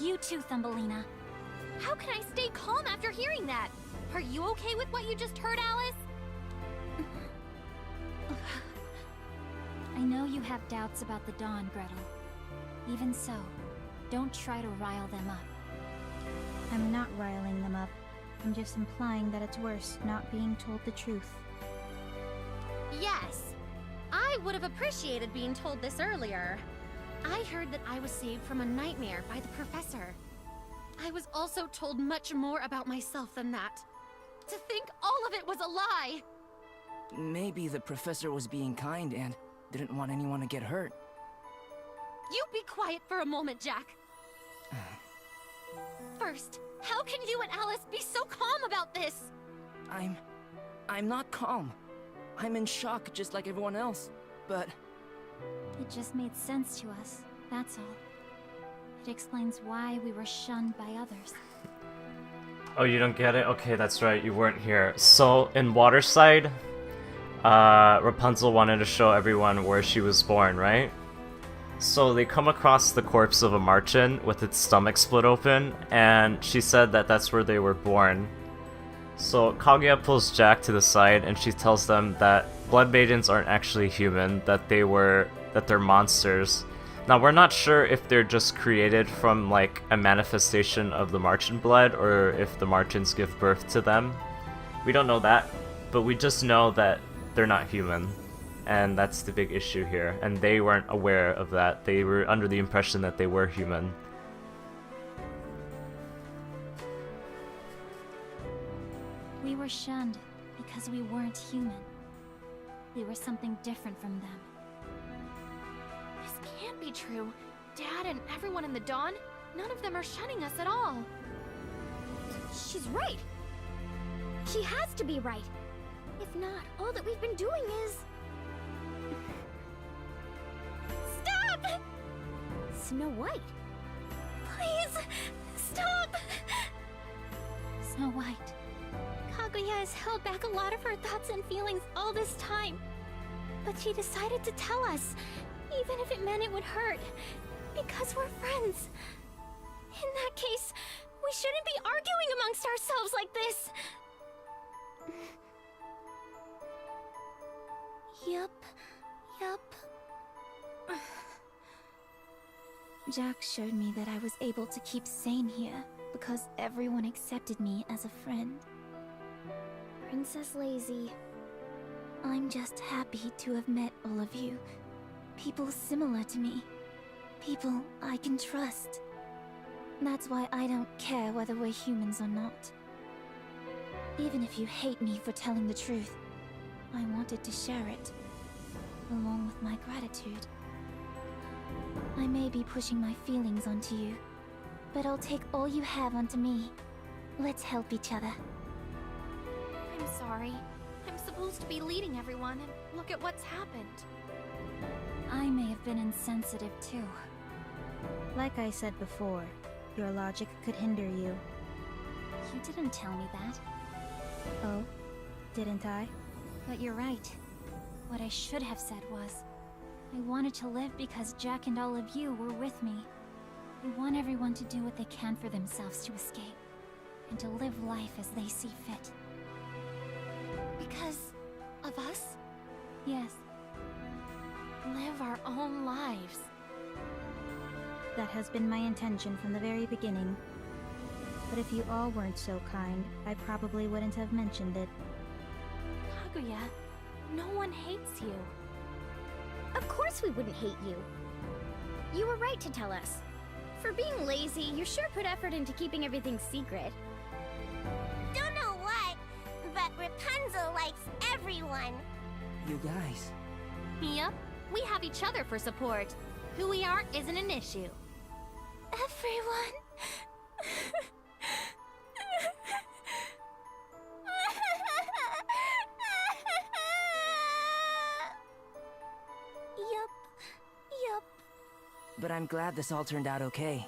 You too, Thumbelina. How can I stay calm after hearing that? Are you okay with what you just heard, Alice? I know you have doubts about the Dawn, Gretel. Even so, don't try to rile them up. I'm not riling them up. I'm just implying that it's worse not being told the truth. Yes. I would have appreciated being told this earlier. I heard that I was saved from a nightmare by the professor. I was also told much more about myself than that. To think all of it was a lie! Maybe the professor was being kind and didn't want anyone to get hurt. You be quiet for a moment, Jack. First, how can you and Alice be so calm about this? I'm not calm. I'm in shock just like everyone else, but... It just made sense to us, that's all. It explains why we were shunned by others. Oh, you don't get it? Okay, that's right, you weren't here. So, in Waterside, Rapunzel wanted to show everyone where she was born, right? So they come across the corpse of a Marchen with its stomach split open, and she said that that's where they were born. So Kaguya pulls Jack to the side, and she tells them that Blood Maidens aren't actually human, that they're monsters. Now we're not sure if they're just created from like a manifestation of the Marchen blood, or if the Marchens give birth to them. We don't know that, but we just know that they're not human. And that's the big issue here, and they weren't aware of that. They were under the impression that they were human. We were shunned because we weren't human. We were something different from them. This can't be true. Dad and everyone in the Dawn, None of them are shunning us at all. She's right. She has to be right. If not, all that we've been doing is... Stop! Snow White. Please, stop! Snow White. Kaguya has held back a lot of her thoughts and feelings all this time. But she decided to tell us, even if it meant it would hurt, because we're friends. In that case, we shouldn't be arguing amongst ourselves like this. Yup. Jack showed me that I was able to keep sane here because everyone accepted me as a friend. Princess Lazy, I'm just happy to have met all of you. People similar to me. People I can trust. That's why I don't care whether we're humans or not. Even if you hate me for telling the truth, I wanted to share it, along with my gratitude. I may be pushing my feelings onto you, but I'll take all you have onto me. Let's help each other. I'm sorry. I'm supposed to be leading everyone, and look at what's happened. I may have been insensitive too. Like I said before, your logic could hinder you. You didn't tell me that. Oh? Didn't I? But you're right. What I should have said was, I wanted to live because Jack and all of you were with me. I want everyone to do what they can for themselves to escape, and to live life as they see fit. Because of us? Yes, Live our own lives. That has been my intention from the very beginning. But if you all weren't so kind, I probably wouldn't have mentioned it. Kaguya, no one hates you. of course we wouldn't hate you. You were right to tell us. For being lazy, you sure put effort into keeping everything secret. Don't know what, but Rapunzel likes everyone. You guys. Yep, we have each other for support. Who we are isn't an issue. Everyone. Yup. But I'm glad this all turned out okay.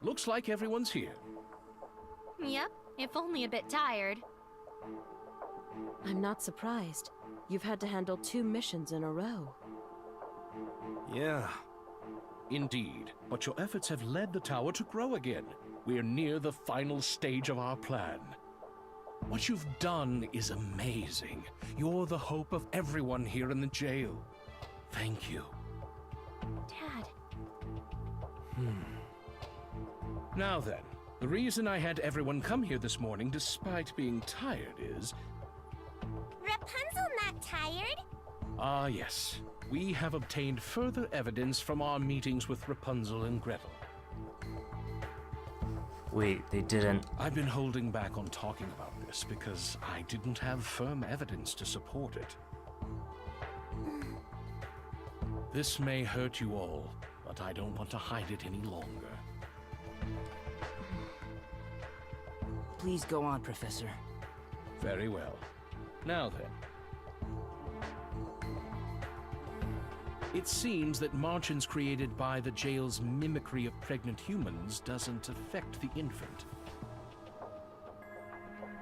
Looks like everyone's here. Yep, if only a bit tired. I'm not surprised. You've had to handle 2 missions in a row. Yeah. Indeed, but your efforts have led the tower to grow again. We're near the final stage of our plan. What you've done is amazing. You're the hope of everyone here in the jail. Thank you. Dad. Now then, the reason I had everyone come here this morning despite being tired is... Rapunzel not tired? Ah, yes. We have obtained further evidence from our meetings with Rapunzel and Gretel. Wait, they didn't. I've been holding back on talking about this because I didn't have firm evidence to support it. This may hurt you all, but I don't want to hide it any longer. Please go on, Professor. Very well. Now then. It seems that margins created by the jail's mimicry of pregnant humans doesn't affect the infant.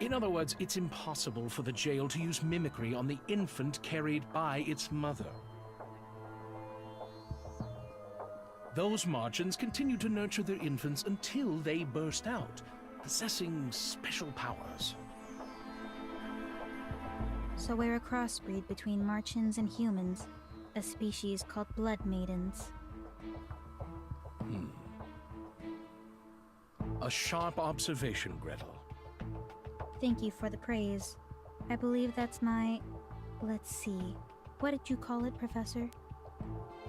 In other words, it's impossible for the jail to use mimicry on the infant carried by its mother. Those margins continue to nurture their infants until they burst out, possessing special powers. So we're a crossbreed between Martians and humans, a species called Blood Maidens. A sharp observation, Gretel. Thank you for the praise. I believe that's my... let's see. What did you call it, Professor?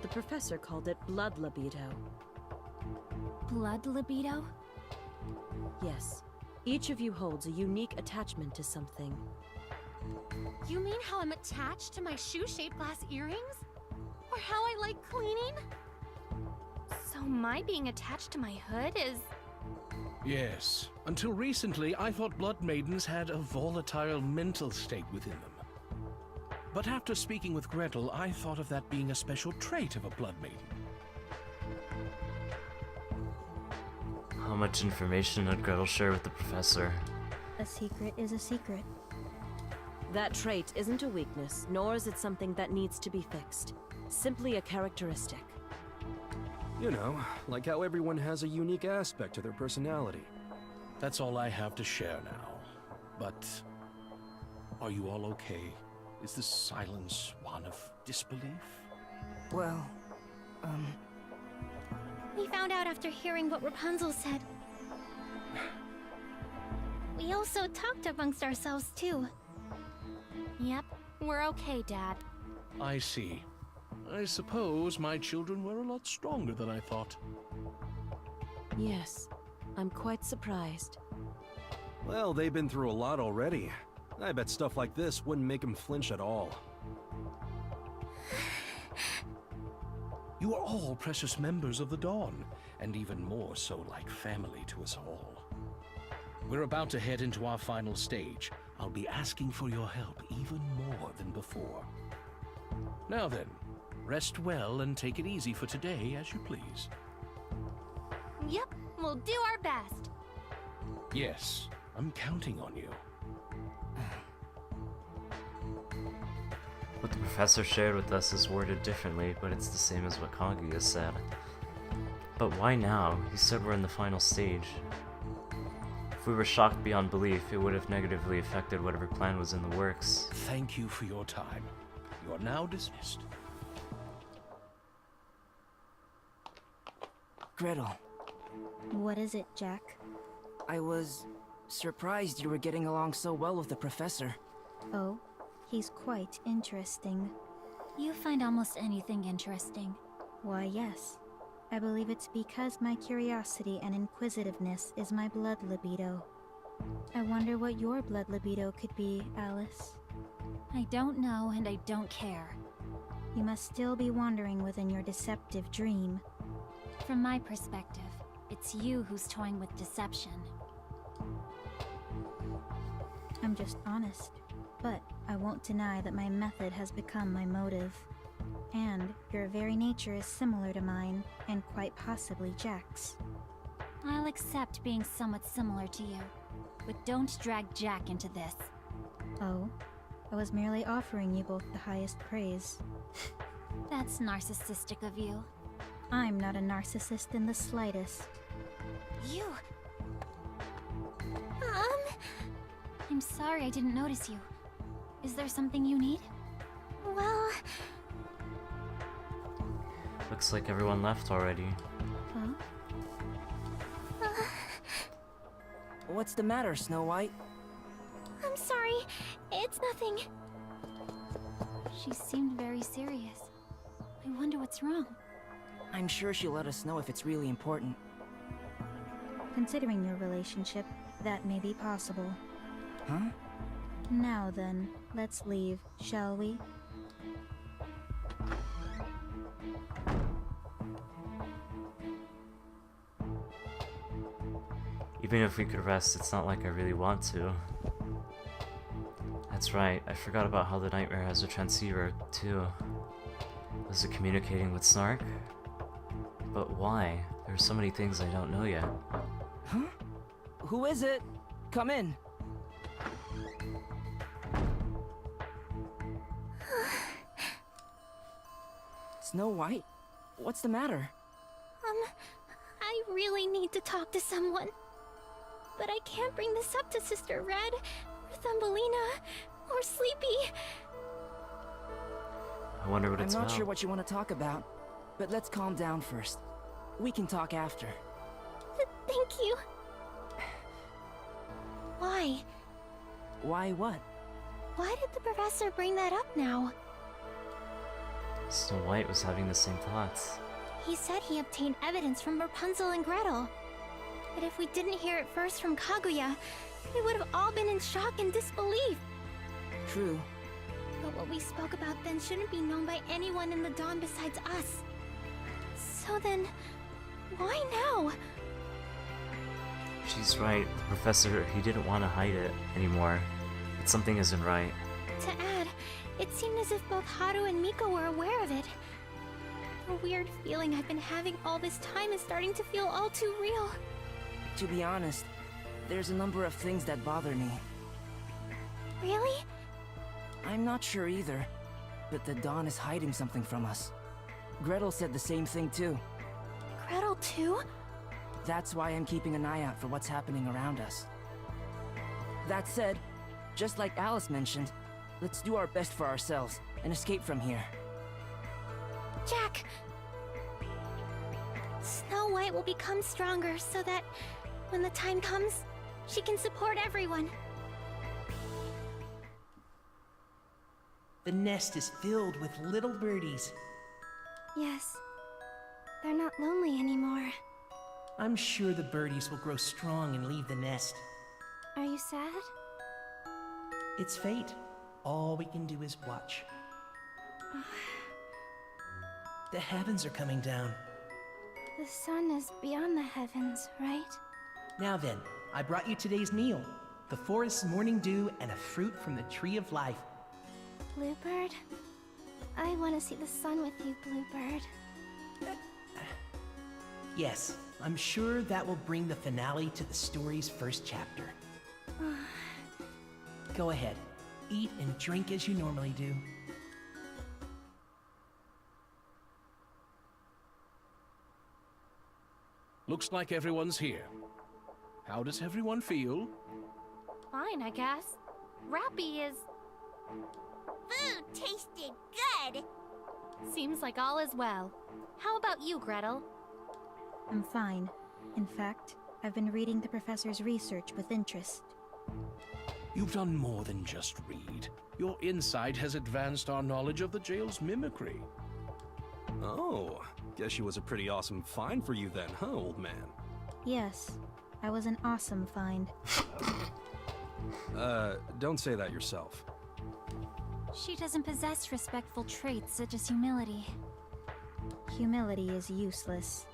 The professor called it blood libido. Blood libido? Yes. Each of you holds a unique attachment to something. You mean how I'm attached to my shoe-shaped glass earrings? Or how I like cleaning? So my being attached to my hood is... Yes. Until recently, I thought blood maidens had a volatile mental state within them. But after speaking with Gretel, I thought of that being a special trait of a blood maiden. How much information did Gretel share with the professor? A secret is a secret. That trait isn't a weakness, nor is it something that needs to be fixed. Simply a characteristic. You know, like how everyone has a unique aspect to their personality. That's all I have to share now. But are you all okay? Is this silence one of disbelief? Well, We found out after hearing what Rapunzel said. We also talked amongst ourselves, too. Yep, we're okay, Dad. I see. I suppose my children were a lot stronger than I thought. Yes, I'm quite surprised. Well, they've been through a lot already. I bet stuff like this wouldn't make them flinch at all. You are all precious members of the Dawn, and even more so like family to us all. We're about to head into our final stage. I'll be asking for your help even more than before. Now then, rest well and take it easy for today as you please. Yep, we'll do our best. Yes, I'm counting on you. What the professor shared with us is worded differently, but it's the same as what Kaguya said. But why now? He said we're in the final stage. If we were shocked beyond belief, it would have negatively affected whatever plan was in the works. Thank you for your time. You are now dismissed. Gretel, What is it, Jack? I was surprised you were getting along so well with the professor. Oh, he's quite interesting. You find almost anything interesting. Why, yes. I believe it's because my curiosity and inquisitiveness is my blood libido. I wonder what your blood libido could be, Alice. I don't know and I don't care. You must still be wandering within your deceptive dream. From my perspective, it's you who's toying with deception. I'm just honest. But I won't deny that my method has become my motive. And your very nature is similar to mine, and quite possibly Jack's. I'll accept being somewhat similar to you, but don't drag Jack into this. Oh, I was merely offering you both the highest praise. That's narcissistic of you. I'm not a narcissist in the slightest. You... I'm sorry I didn't notice you. Is there something you need? Well... Looks like everyone left already. Huh? What's the matter, Snow White? I'm sorry. It's nothing. She seemed very serious. I wonder what's wrong. I'm sure she'll let us know if it's really important. Considering your relationship, that may be possible. Huh? Now then, let's leave, shall we? Even if we could rest, it's not like I really want to. That's right, I forgot about how the nightmare has a transceiver, too. Was it communicating with Snark? But why? There are so many things I don't know yet. Huh? Who is it? Come in. Snow White? What's the matter? I really need to talk to someone. But I can't bring this up to Sister Red, or Thumbelina, or Sleepy. I wonder what I'm it's not about. sure what you want to talk about, but let's calm down first. We can talk after. Thank you. Why? Why what? Why did the professor bring that up now? Snow White was having the same thoughts. He said he obtained evidence from Rapunzel and Gretel. But if we didn't hear it first from Kaguya, we would have all been in shock and disbelief. True, But what we spoke about then shouldn't be known by anyone in the Dawn besides us. So then, why now? She's right. The professor, he didn't want to hide it anymore. But something isn't right. To add, it seemed as if both Haru and Miko were aware of it. The weird feeling I've been having all this time is starting to feel all too real. To be honest, there's a number of things that bother me. Really? I'm not sure either, but the Dawn is hiding something from us. Gretel said the same thing too. Gretel too? That's why I'm keeping an eye out for what's happening around us. That said, just like Alice mentioned, let's do our best for ourselves and escape from here. Jack! Snow White will become stronger so that, when the time comes, she can support everyone. The nest is filled with little birdies. Yes. They're not lonely anymore. I'm sure the birdies will grow strong and leave the nest. Are you sad? It's fate. All we can do is watch. The heavens are coming down. The sun is beyond the heavens, right? Now then, I brought you today's meal. The forest's morning dew and a fruit from the tree of life. Bluebird? I want to see the sun with you, Bluebird. Yes, I'm sure that will bring the finale to the story's first chapter. Go ahead, eat and drink as you normally do. Looks like everyone's here. How does everyone feel? Fine, I guess. Rappy is... Food tasted good. Seems like all is well. How about you, Gretel? I'm fine. In fact, I've been reading the professor's research with interest. You've done more than just read. Your insight has advanced our knowledge of the jail's mimicry. Oh, guess she was a pretty awesome find for you then, huh, old man? Yes, I was an awesome find. Don't say that yourself. She doesn't possess respectful traits such as humility. Humility is useless.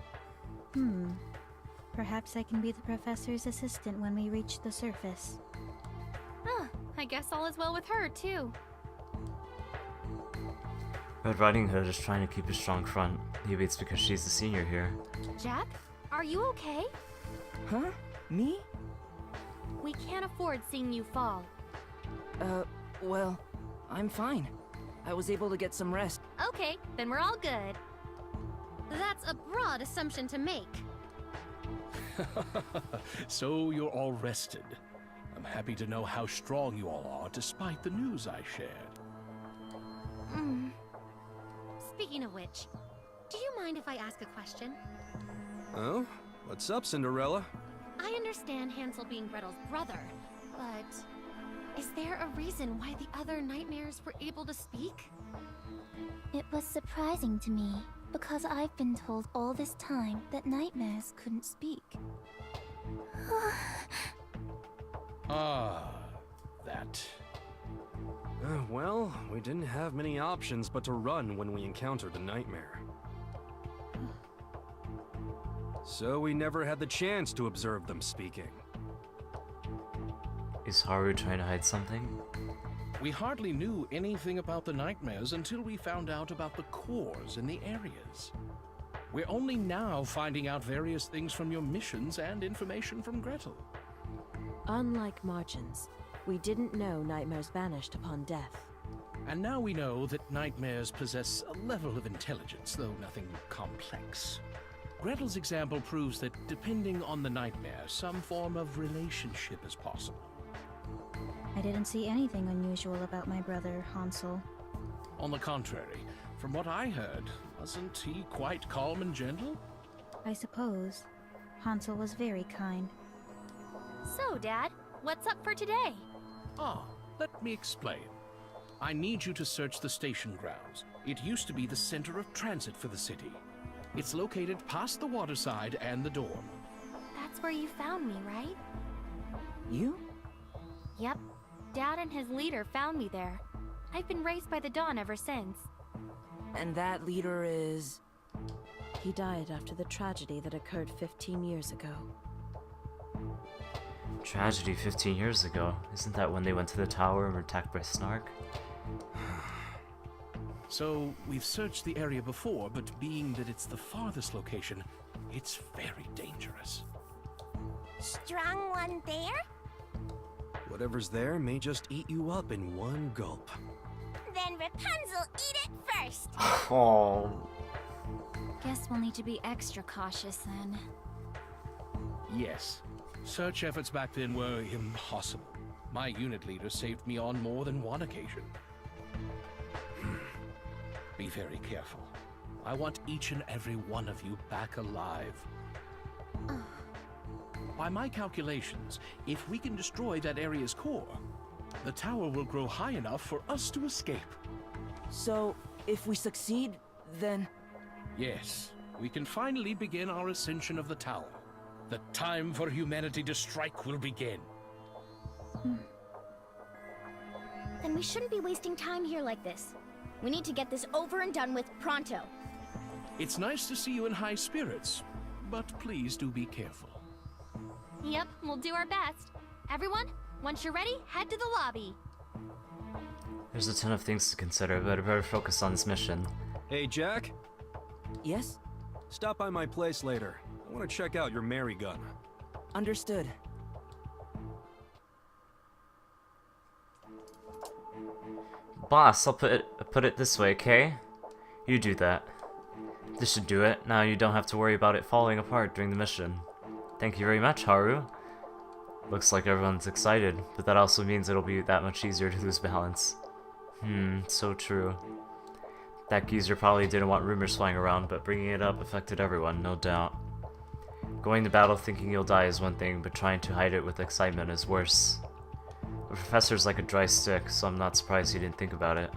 Perhaps I can be the professor's assistant when we reach the surface. Huh, I guess all is well with her, too. Red Riding Hood is trying to keep a strong front. Maybe it's because she's the senior here. Jack, are you okay? Huh? Me? We can't afford seeing you fall. Well, I'm fine. I was able to get some rest. Okay, then we're all good. That's a broad assumption to make. So you're all rested. I'm happy to know how strong you all are despite the news I shared. Speaking of which, do you mind if I ask a question? Oh? What's up, Cinderella? I understand Hansel being Gretel's brother, but is there a reason why the other nightmares were able to speak? It was surprising to me, because I've been told all this time that nightmares couldn't speak. That. Well, we didn't have many options but to run when we encountered a nightmare. So we never had the chance to observe them speaking. Is Haru trying to hide something? We hardly knew anything about the nightmares until we found out about the cores in the areas. We're only now finding out various things from your missions and information from Gretel. Unlike Marchins, we didn't know nightmares vanished upon death. And now we know that nightmares possess a level of intelligence, though nothing complex. Gretel's example proves that depending on the nightmare, some form of relationship is possible. I didn't see anything unusual about my brother, Hansel. On the contrary, from what I heard, wasn't he quite calm and gentle? I suppose. Hansel was very kind. So, Dad, what's up for today? Let me explain. I need you to search the station grounds. It used to be the center of transit for the city. It's located past the waterside and the dorm. That's where you found me, right? You? Yep. Dad and his leader found me there. I've been raised by the Dawn ever since. And that leader is... He died after the tragedy that occurred 15 years ago. Tragedy 15 years ago. Isn't that when they went to the tower and were attacked by Snark? So, we've searched the area before, but being that it's the farthest location, it's very dangerous. Strong one there? Whatever's there may just eat you up in one gulp. Then Rapunzel eat it first. Oh. Guess we'll need to be extra cautious then. Yes. Search efforts back then were impossible. My unit leader saved me on more than one occasion. Be very careful. I want each and every one of you back alive. By my calculations, if we can destroy that area's core, the tower will grow high enough for us to escape. So, if we succeed, then... Yes, we can finally begin our ascension of the tower. The time for humanity to strike will begin. Then we shouldn't be wasting time here like this. We need to get this over and done with pronto. It's nice to see you in high spirits, but please do be careful. Yep, we'll do our best. Everyone, once you're ready, head to the lobby. There's a ton of things to consider, but I better focus on this mission. Hey, Jack? Yes? Stop by my place later. I want to check out your Mary gun. Understood. Boss, I'll put it this way, okay? You do that. This should do it. Now you don't have to worry about it falling apart during the mission. Thank you very much, Haru. Looks like everyone's excited, but that also means it'll be that much easier to lose balance. So true. That geezer probably didn't want rumors flying around, but bringing it up affected everyone, no doubt. Going to battle thinking you'll die is one thing, but trying to hide it with excitement is worse. The professor's like a dry stick, so I'm not surprised he didn't think about it.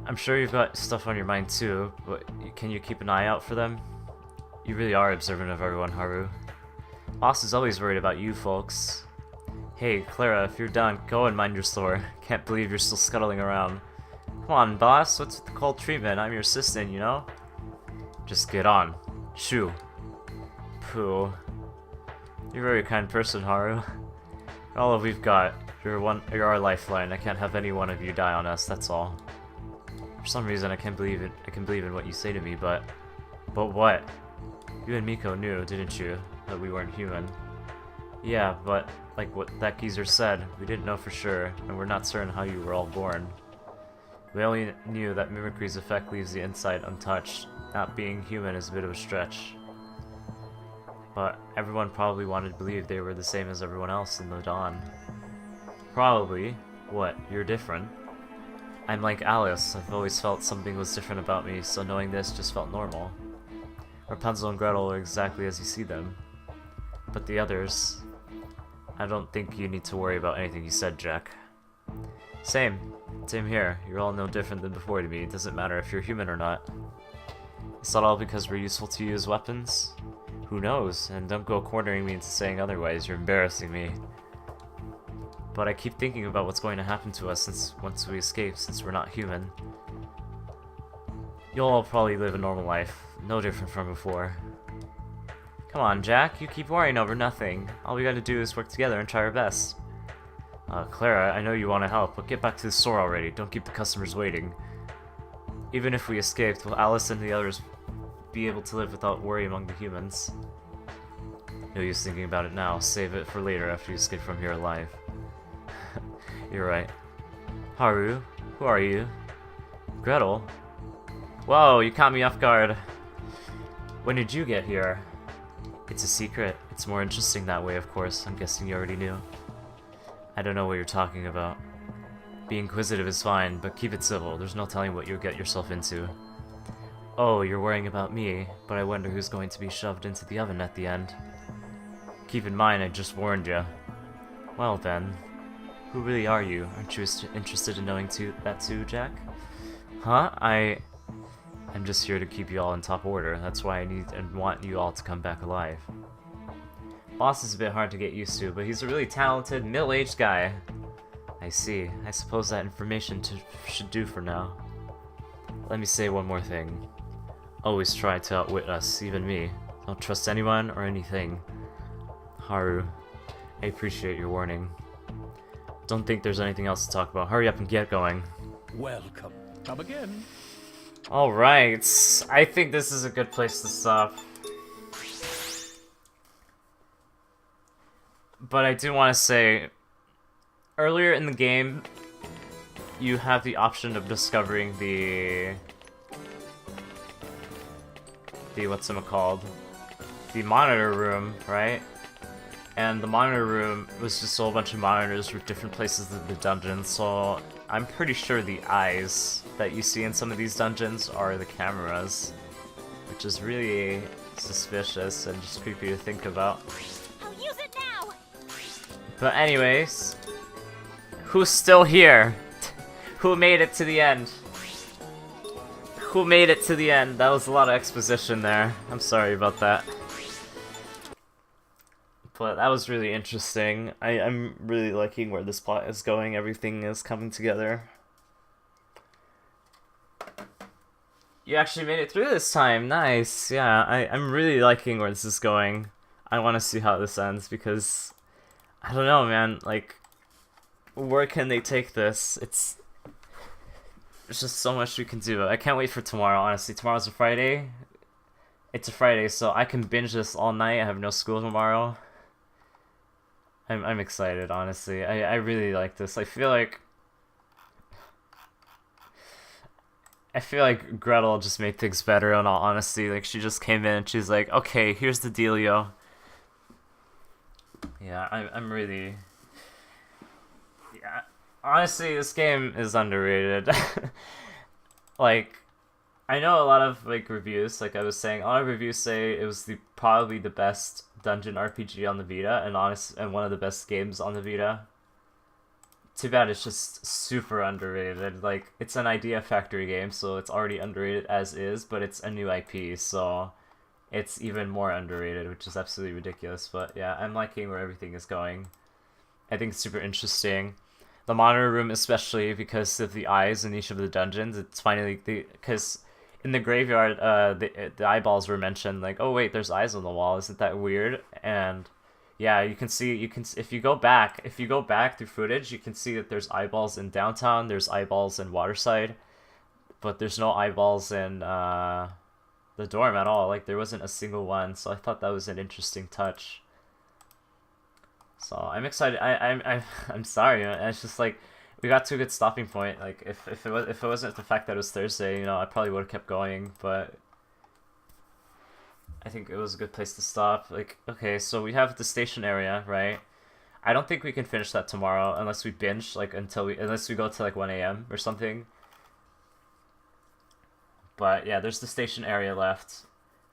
I'm sure you've got stuff on your mind too, but can you keep an eye out for them? You really are observant of everyone, Haru. Boss is always worried about you folks. Hey, Clara, if you're done, go and mind your store. Can't believe you're still scuttling around. Come on, boss, what's with the cold treatment? I'm your assistant, you know? Just get on. Shoo. Pooh. You're a very kind person, Haru. All that we've got. You're our lifeline. I can't have any one of you die on us, that's all. For some reason I can believe in what you say to me, but what? You and Miko knew, didn't you, that we weren't human? Yeah, but like what that geezer said, we didn't know for sure, and we're not certain how you were all born. We only knew that mimicry's effect leaves the inside untouched. Not being human is a bit of a stretch. But everyone probably wanted to believe they were the same as everyone else in the Dawn. Probably. What? You're different? I'm like Alice. I've always felt something was different about me, so knowing this just felt normal. Rapunzel and Gretel are exactly as you see them. But the others... I don't think you need to worry about anything you said, Jack. Same here. You're all no different than before to me. It doesn't matter if you're human or not. Is that all because we're useful to you as weapons? Who knows? And don't go cornering me into saying otherwise. You're embarrassing me. But I keep thinking about what's going to happen to us once we escape, since we're not human. You'll all probably live a normal life, no different from before. Come on, Jack, you keep worrying over nothing. All we gotta do is work together and try our best. Clara, I know you want to help, but get back to the store already. Don't keep the customers waiting. Even if we escaped, will Alice and the others be able to live without worry among the humans? No use thinking about it now. Save it for later after you escape from here alive. You're right. Haru, who are you? Gretel? Whoa, you caught me off guard. When did you get here? It's a secret. It's more interesting that way, of course. I'm guessing you already knew. I don't know what you're talking about. Being inquisitive is fine, but keep it civil. There's no telling what you'll get yourself into. Oh, you're worrying about me, but I wonder who's going to be shoved into the oven at the end. Keep in mind, I just warned you. Well then, who really are you? Aren't you interested in knowing that too, Jack? Huh? I'm just here to keep you all in top order. That's why I need and want you all to come back alive. Boss is a bit hard to get used to, but he's a really talented, middle-aged guy. I see. I suppose that information should do for now. Let me say one more thing. Always try to outwit us, even me. Don't trust anyone or anything. Haru, I appreciate your warning. Don't think there's anything else to talk about. Hurry up and get going. Welcome. Come again. Alright, I think this is a good place to stop. But I do want to say, earlier in the game, you have the option of discovering the whatchamacalled, the monitor room, right? And the monitor room was just a whole bunch of monitors with different places of the dungeon, so I'm pretty sure the eyes that you see in some of these dungeons are the cameras, which is really suspicious and just creepy to think about. I'll use it now. But anyways, who's still here? Who made it to the end? Who made it to the end? That was a lot of exposition there. I'm sorry about that. But that was really interesting. I'm really liking where this plot is going. Everything is coming together. You actually made it through this time. Nice. Yeah, I'm really liking where this is going. I want to see how this ends because I don't know, man. Like, where can they take this? There's just so much we can do. I can't wait for tomorrow, honestly. Tomorrow's a Friday. It's a Friday, so I can binge this all night. I have no school tomorrow. I'm excited, honestly. I really like this. I feel like Gretel just made things better, in all honesty. Like, she just came in and she's like, okay, here's the dealio. Yeah, I'm really... Yeah. Honestly, this game is underrated. Like, I know a lot of like reviews, like I was saying, a lot of reviews say it was probably the best dungeon RPG on the Vita, and one of the best games on the Vita. Too bad it's just super underrated. Like, it's an Idea Factory game, so it's already underrated as is, but it's a new IP, so it's even more underrated, which is absolutely ridiculous. But yeah, I'm liking where everything is going. I think it's super interesting. The monitor room, especially because of the eyes in each of the dungeons, it's finally because in the graveyard, the eyeballs were mentioned. Like, oh wait, there's eyes on the wall. Isn't that weird? And yeah, you can if you go back through footage, you can see that there's eyeballs in downtown. There's eyeballs in Waterside, but there's no eyeballs in the dorm at all. Like, there wasn't a single one. So I thought that was an interesting touch. So I'm excited. I'm sorry. It's just like we got to a good stopping point. Like if it wasn't the fact that it was Thursday, I probably would have kept going. But I think it was a good place to stop. Like, okay, so we have the station area, right? I don't think we can finish that tomorrow unless we binge like unless we go to like 1 a.m. or something. But yeah, there's the station area left,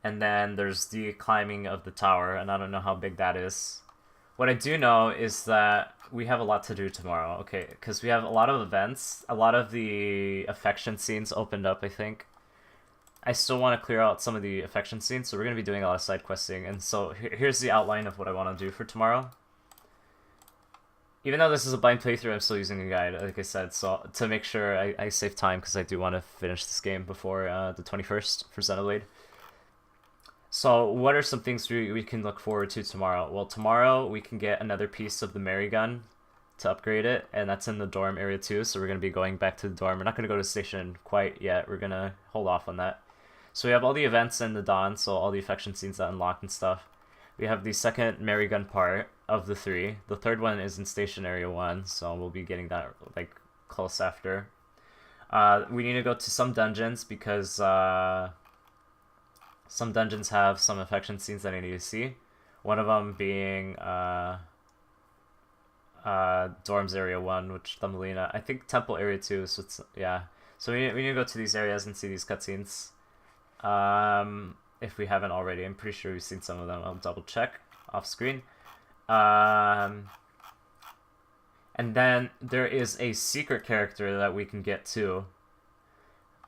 and then there's the climbing of the tower, and I don't know how big that is. What I do know is that we have a lot to do tomorrow, okay? Because we have a lot of events. A lot of the affection scenes opened up, I think. I still want to clear out some of the affection scenes, so we're going to be doing a lot of side questing. And so here's the outline of what I want to do for tomorrow. Even though this is a blind playthrough, I'm still using a guide, like I said, so to make sure I save time, because I do want to finish this game before the 21st for Xenoblade. So what are some things we can look forward to tomorrow? Well, tomorrow we can get another piece of the Mary gun to upgrade it, and that's in the dorm area too, so we're going to be going back to the dorm. We're not going to go to the station quite yet. We're going to hold off on that. So we have all the events in the Dawn, so all the affection scenes that unlock and stuff. We have the second Mary gun part of the 3. The third one is in Station Area 1, so we'll be getting that like close after. We need to go to some dungeons because... some dungeons have some affection scenes that I need to see. One of them being Dorms Area 1, which Thumbelina. I think Temple Area 2, so it's, yeah. So we need to go to these areas and see these cutscenes. If we haven't already. I'm pretty sure we've seen some of them. I'll double check off screen. And then there is a secret character that we can get too.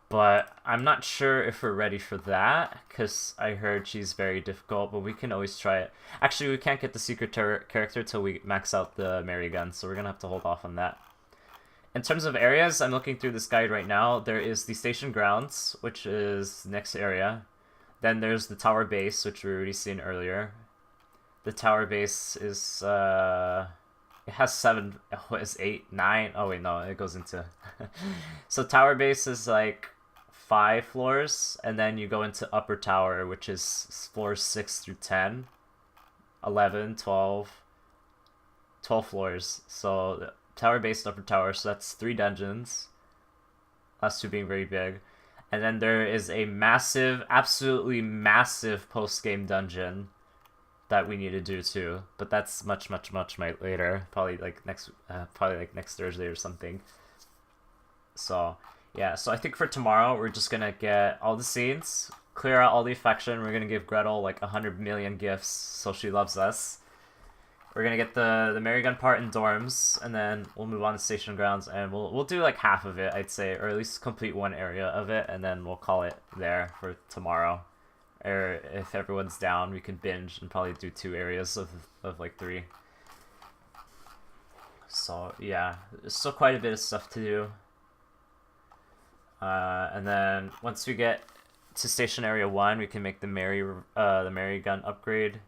But I'm not sure if we're ready for that, because I heard she's very difficult, but we can always try it. Actually, we can't get the secret character till we max out the Mary gun, so we're going to have to hold off on that. in terms of areas, I'm looking through this guide right now. There is the station grounds, which is the next area. Then there's the tower base, which we already seen earlier. The tower base is, it has 7, oh, it's 8, 9, oh wait, no, it goes into... So tower base is like 5 floors, and then you go into upper tower, which is floors 6 through 10, 11, 12 floors. So tower base and upper tower, so that's 3 dungeons. Last 2 being very big. And then there is a massive, absolutely massive post-game dungeon that we need to do too. But that's much later. Probably like next Thursday or something. So yeah, so I think for tomorrow we're just gonna get all the scenes, clear out all the affection. We're gonna give Gretel like 100 million gifts so she loves us. We're gonna get the Mary Gun part in dorms, and then we'll move on to station grounds, and we'll do like half of it, I'd say, or at least complete one area of it, and then we'll call it there for tomorrow. Or if everyone's down, we can binge and probably do 2 areas of like 3. So yeah, there's still quite a bit of stuff to do. And then once we get to station area 1, we can make the Mary Gun upgrade.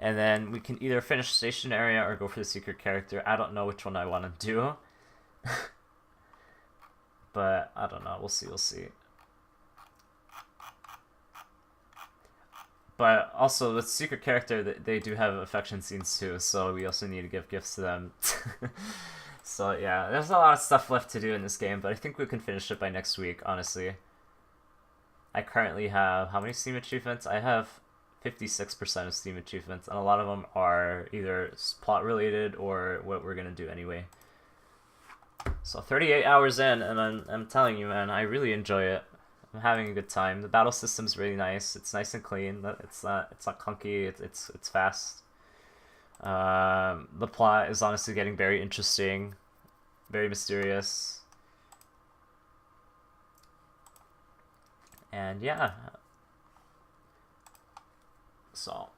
And then we can either finish station area or go for the secret character. I don't know which one I want to do. But I don't know. We'll see. But also, with secret character, they do have affection scenes too. So we also need to give gifts to them. So yeah, there's a lot of stuff left to do in this game. But I think we can finish it by next week, honestly. I currently have... How many Steam achievements? I have 56% of Steam achievements, and a lot of them are either plot related or what we're gonna do anyway. So 38 hours in, and I'm telling you, man, I really enjoy it. I'm having a good time. The battle system's really nice. It's nice and clean. It's not clunky. It's fast. The plot is honestly getting very interesting, very mysterious, and yeah. So,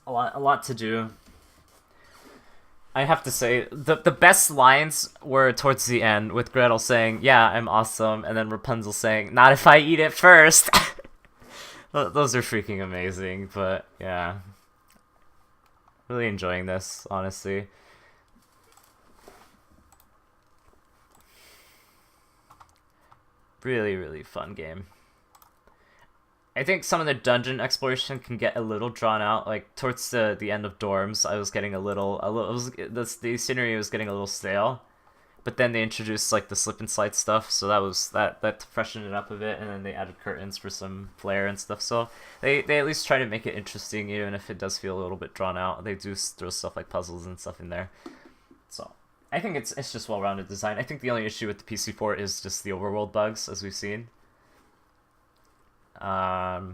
a lot to do. I have to say, the best lines were towards the end, with Gretel saying, "Yeah, I'm awesome," and then Rapunzel saying, "Not if I eat it first." Those are freaking amazing, but yeah. Really enjoying this, honestly. Really fun game. I think some of the dungeon exploration can get a little drawn out. Like towards the end of dorms, I was getting the scenery was getting a little stale. But then they introduced like the slip and slide stuff, so that freshened it up a bit, and then they added curtains for some flair and stuff. So they at least try to make it interesting, even if it does feel a little bit drawn out. They do throw stuff like puzzles and stuff in there. So I think it's just well-rounded design. I think the only issue with the PC port is just the overworld bugs, as we've seen. Does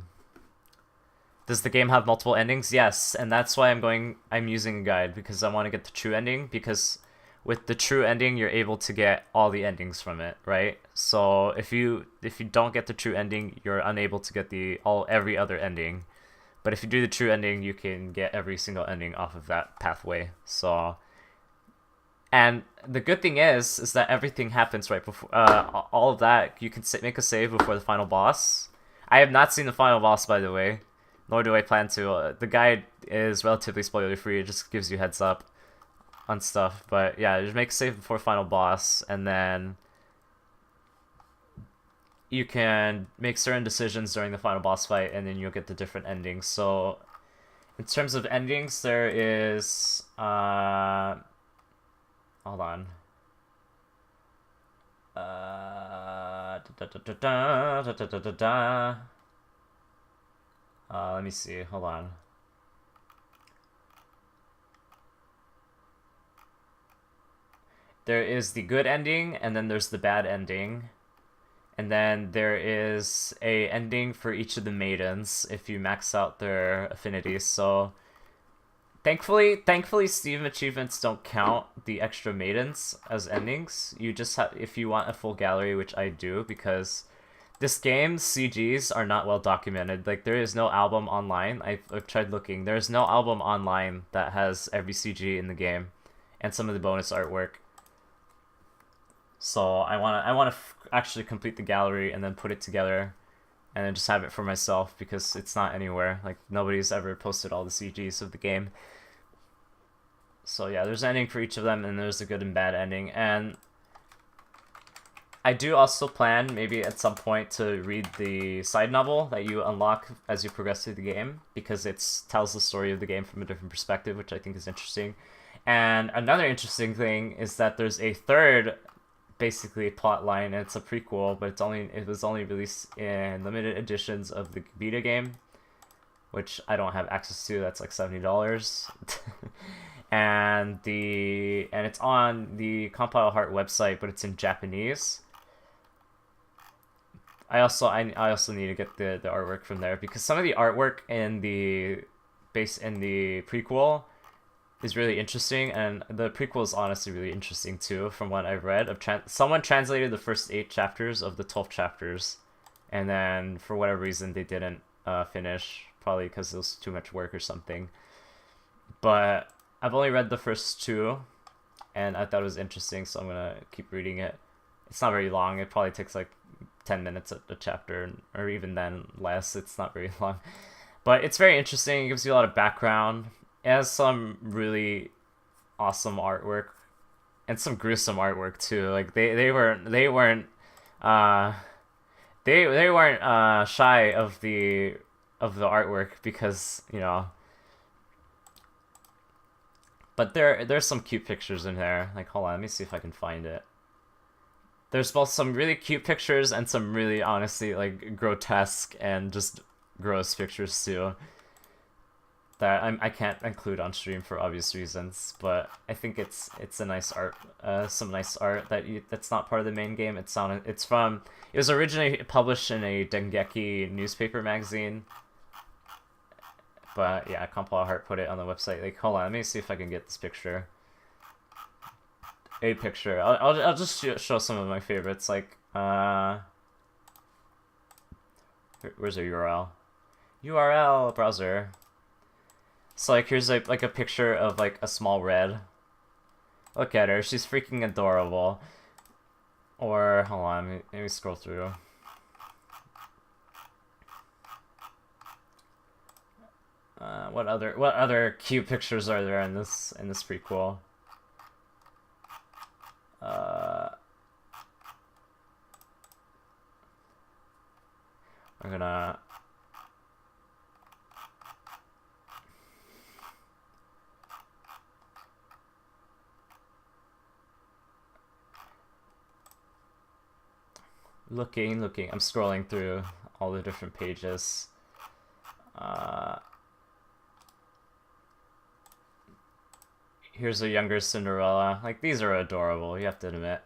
the game have multiple endings? Yes, and that's why I'm using a guide, because I want to get the true ending, because with the true ending you're able to get all the endings from it, right? So if you don't get the true ending, you're unable to get every other ending. But if you do the true ending, you can get every single ending off of that pathway. So, and the good thing is that everything happens right before all of that. You can make a save before the final boss. I have not seen the final boss, by the way, nor do I plan to. The guide is relatively spoiler-free. It just gives you heads up on stuff. But yeah, just make a save before final boss, and then you can make certain decisions during the final boss fight, and then you'll get the different endings. So in terms of endings, there is... hold on. Let me see. Hold on. There is the good ending, and then there's the bad ending. And then there is a ending for each of the maidens if you max out their affinities. So thankfully Steam achievements don't count the extra maidens as endings. You just have, if you want a full gallery, which I do, because this game's CGs are not well documented. Like, there is no album online. I've tried looking. There's no album online that has every CG in the game and some of the bonus artwork. So I want to actually complete the gallery and then put it together, and then just have it for myself because it's not anywhere. Like nobody's ever posted all the CGs of the game. So yeah, there's an ending for each of them, and there's a good and bad ending. And I do also plan maybe at some point to read the side novel that you unlock as you progress through the game, because it tells the story of the game from a different perspective, which I think is interesting. And another interesting thing is that there's a third basically plot line, and it's a prequel, but it was only released in limited editions of the Vita game, which I don't have access to. That's like $70. and it's on the Compile Heart website, but it's in Japanese. I also need to get the artwork from there, because some of the artwork in the prequel is really interesting, and the prequel is honestly really interesting too, from what I've read. Someone translated the first 8 chapters of the 12 chapters, and then for whatever reason they didn't finish, probably because it was too much work or something. But I've only read the first 2, and I thought it was interesting, so I'm gonna keep reading it. It's not very long. It probably takes like 10 minutes a chapter, or even then less. It's not very long, but it's very interesting. It gives you a lot of background. It has some really awesome artwork and some gruesome artwork too. Like they weren't shy of the artwork, because but there's some cute pictures in there. Like, hold on, let me see if I can find it. There's both some really cute pictures and some really, honestly, like, grotesque and just gross pictures too, that I can't include on stream for obvious reasons. But I think it's a nice art, some nice art that's not part of the main game. It was originally published in a Dengeki newspaper magazine, but yeah, Compile Heart put it on the website. Like, hold on, let me see if I can get this picture. A picture. I'll just show some of my favorites. Like, where's our URL? URL browser. So like, here's like a picture of like a small red. Look at her, she's freaking adorable. Or hold on, let me scroll through. What other cute pictures are there in this prequel? We're gonna looking. I'm scrolling through all the different pages. Here's a younger Cinderella. Like, these are adorable, you have to admit.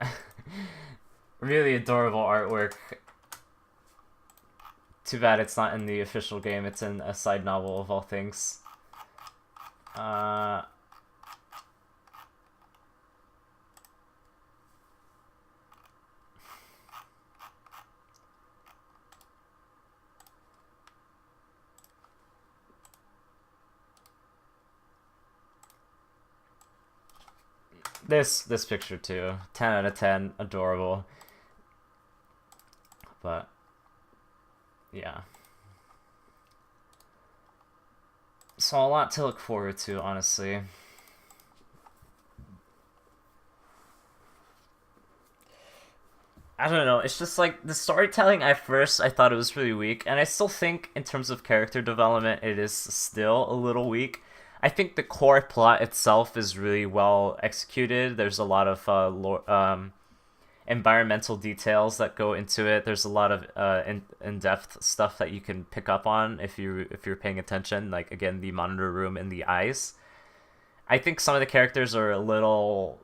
Really adorable artwork. Too bad it's not in the official game, it's in a side novel of all things. This picture too. 10 out of 10, adorable. But yeah. So a lot to look forward to, honestly. I don't know, it's just like the storytelling at first I thought it was really weak, and I still think in terms of character development it is still a little weak. I think the core plot itself is really well executed. There's a lot of environmental details that go into it. There's a lot of in-depth stuff that you can pick up on if you're paying attention. Like, again, the monitor room and the eyes. I think some of the characters are a little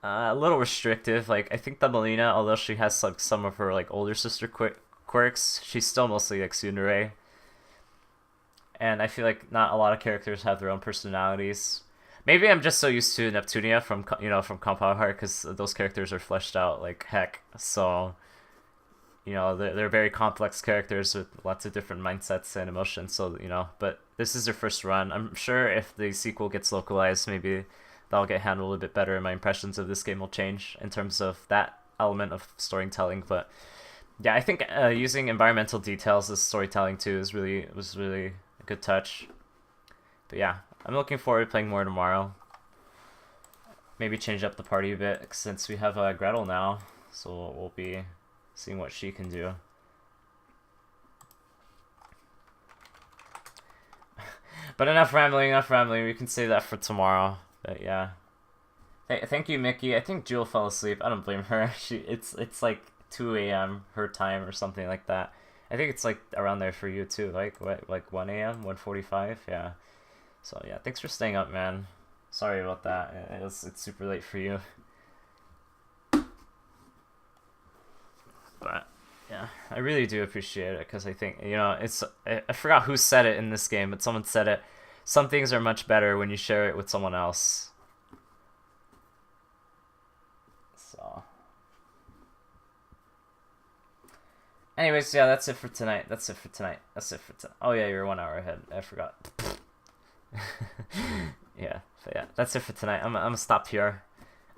restrictive. Like, I think the Melina, although she has like some of her like older sister quirks, she's still mostly like tsundere. And I feel like not a lot of characters have their own personalities. Maybe I'm just so used to Neptunia from Compile Heart, because those characters are fleshed out like heck. So, they're very complex characters with lots of different mindsets and emotions. So, but this is their first run. I'm sure if the sequel gets localized, maybe that'll get handled a bit better, and my impressions of this game will change in terms of that element of storytelling. But yeah, I think using environmental details as storytelling too was really a good touch. But yeah, I'm looking forward to playing more tomorrow. Maybe change up the party a bit since we have Gretel now, so we'll be seeing what she can do. But enough rambling, we can save that for tomorrow. But yeah. Thank you, Mickey. I think Jewel fell asleep. I don't blame her. It's like 2 a.m. her time or something like that. I think it's like around there for you too, like 1 a.m., 1:45, yeah. So yeah, thanks for staying up, man. Sorry about that. It's super late for you. But yeah, I really do appreciate it because I think, you know, I forgot who said it in this game, but someone said it. Some things are much better when you share it with someone else. So anyways, yeah, that's it for tonight. Oh yeah, you're 1 hour ahead. I forgot. Yeah, but yeah, that's it for tonight. I'm gonna stop here.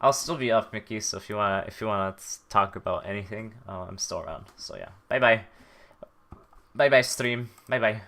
I'll still be up, Mickey. So if you wanna talk about anything, I'm still around. So yeah, bye bye stream. Bye bye.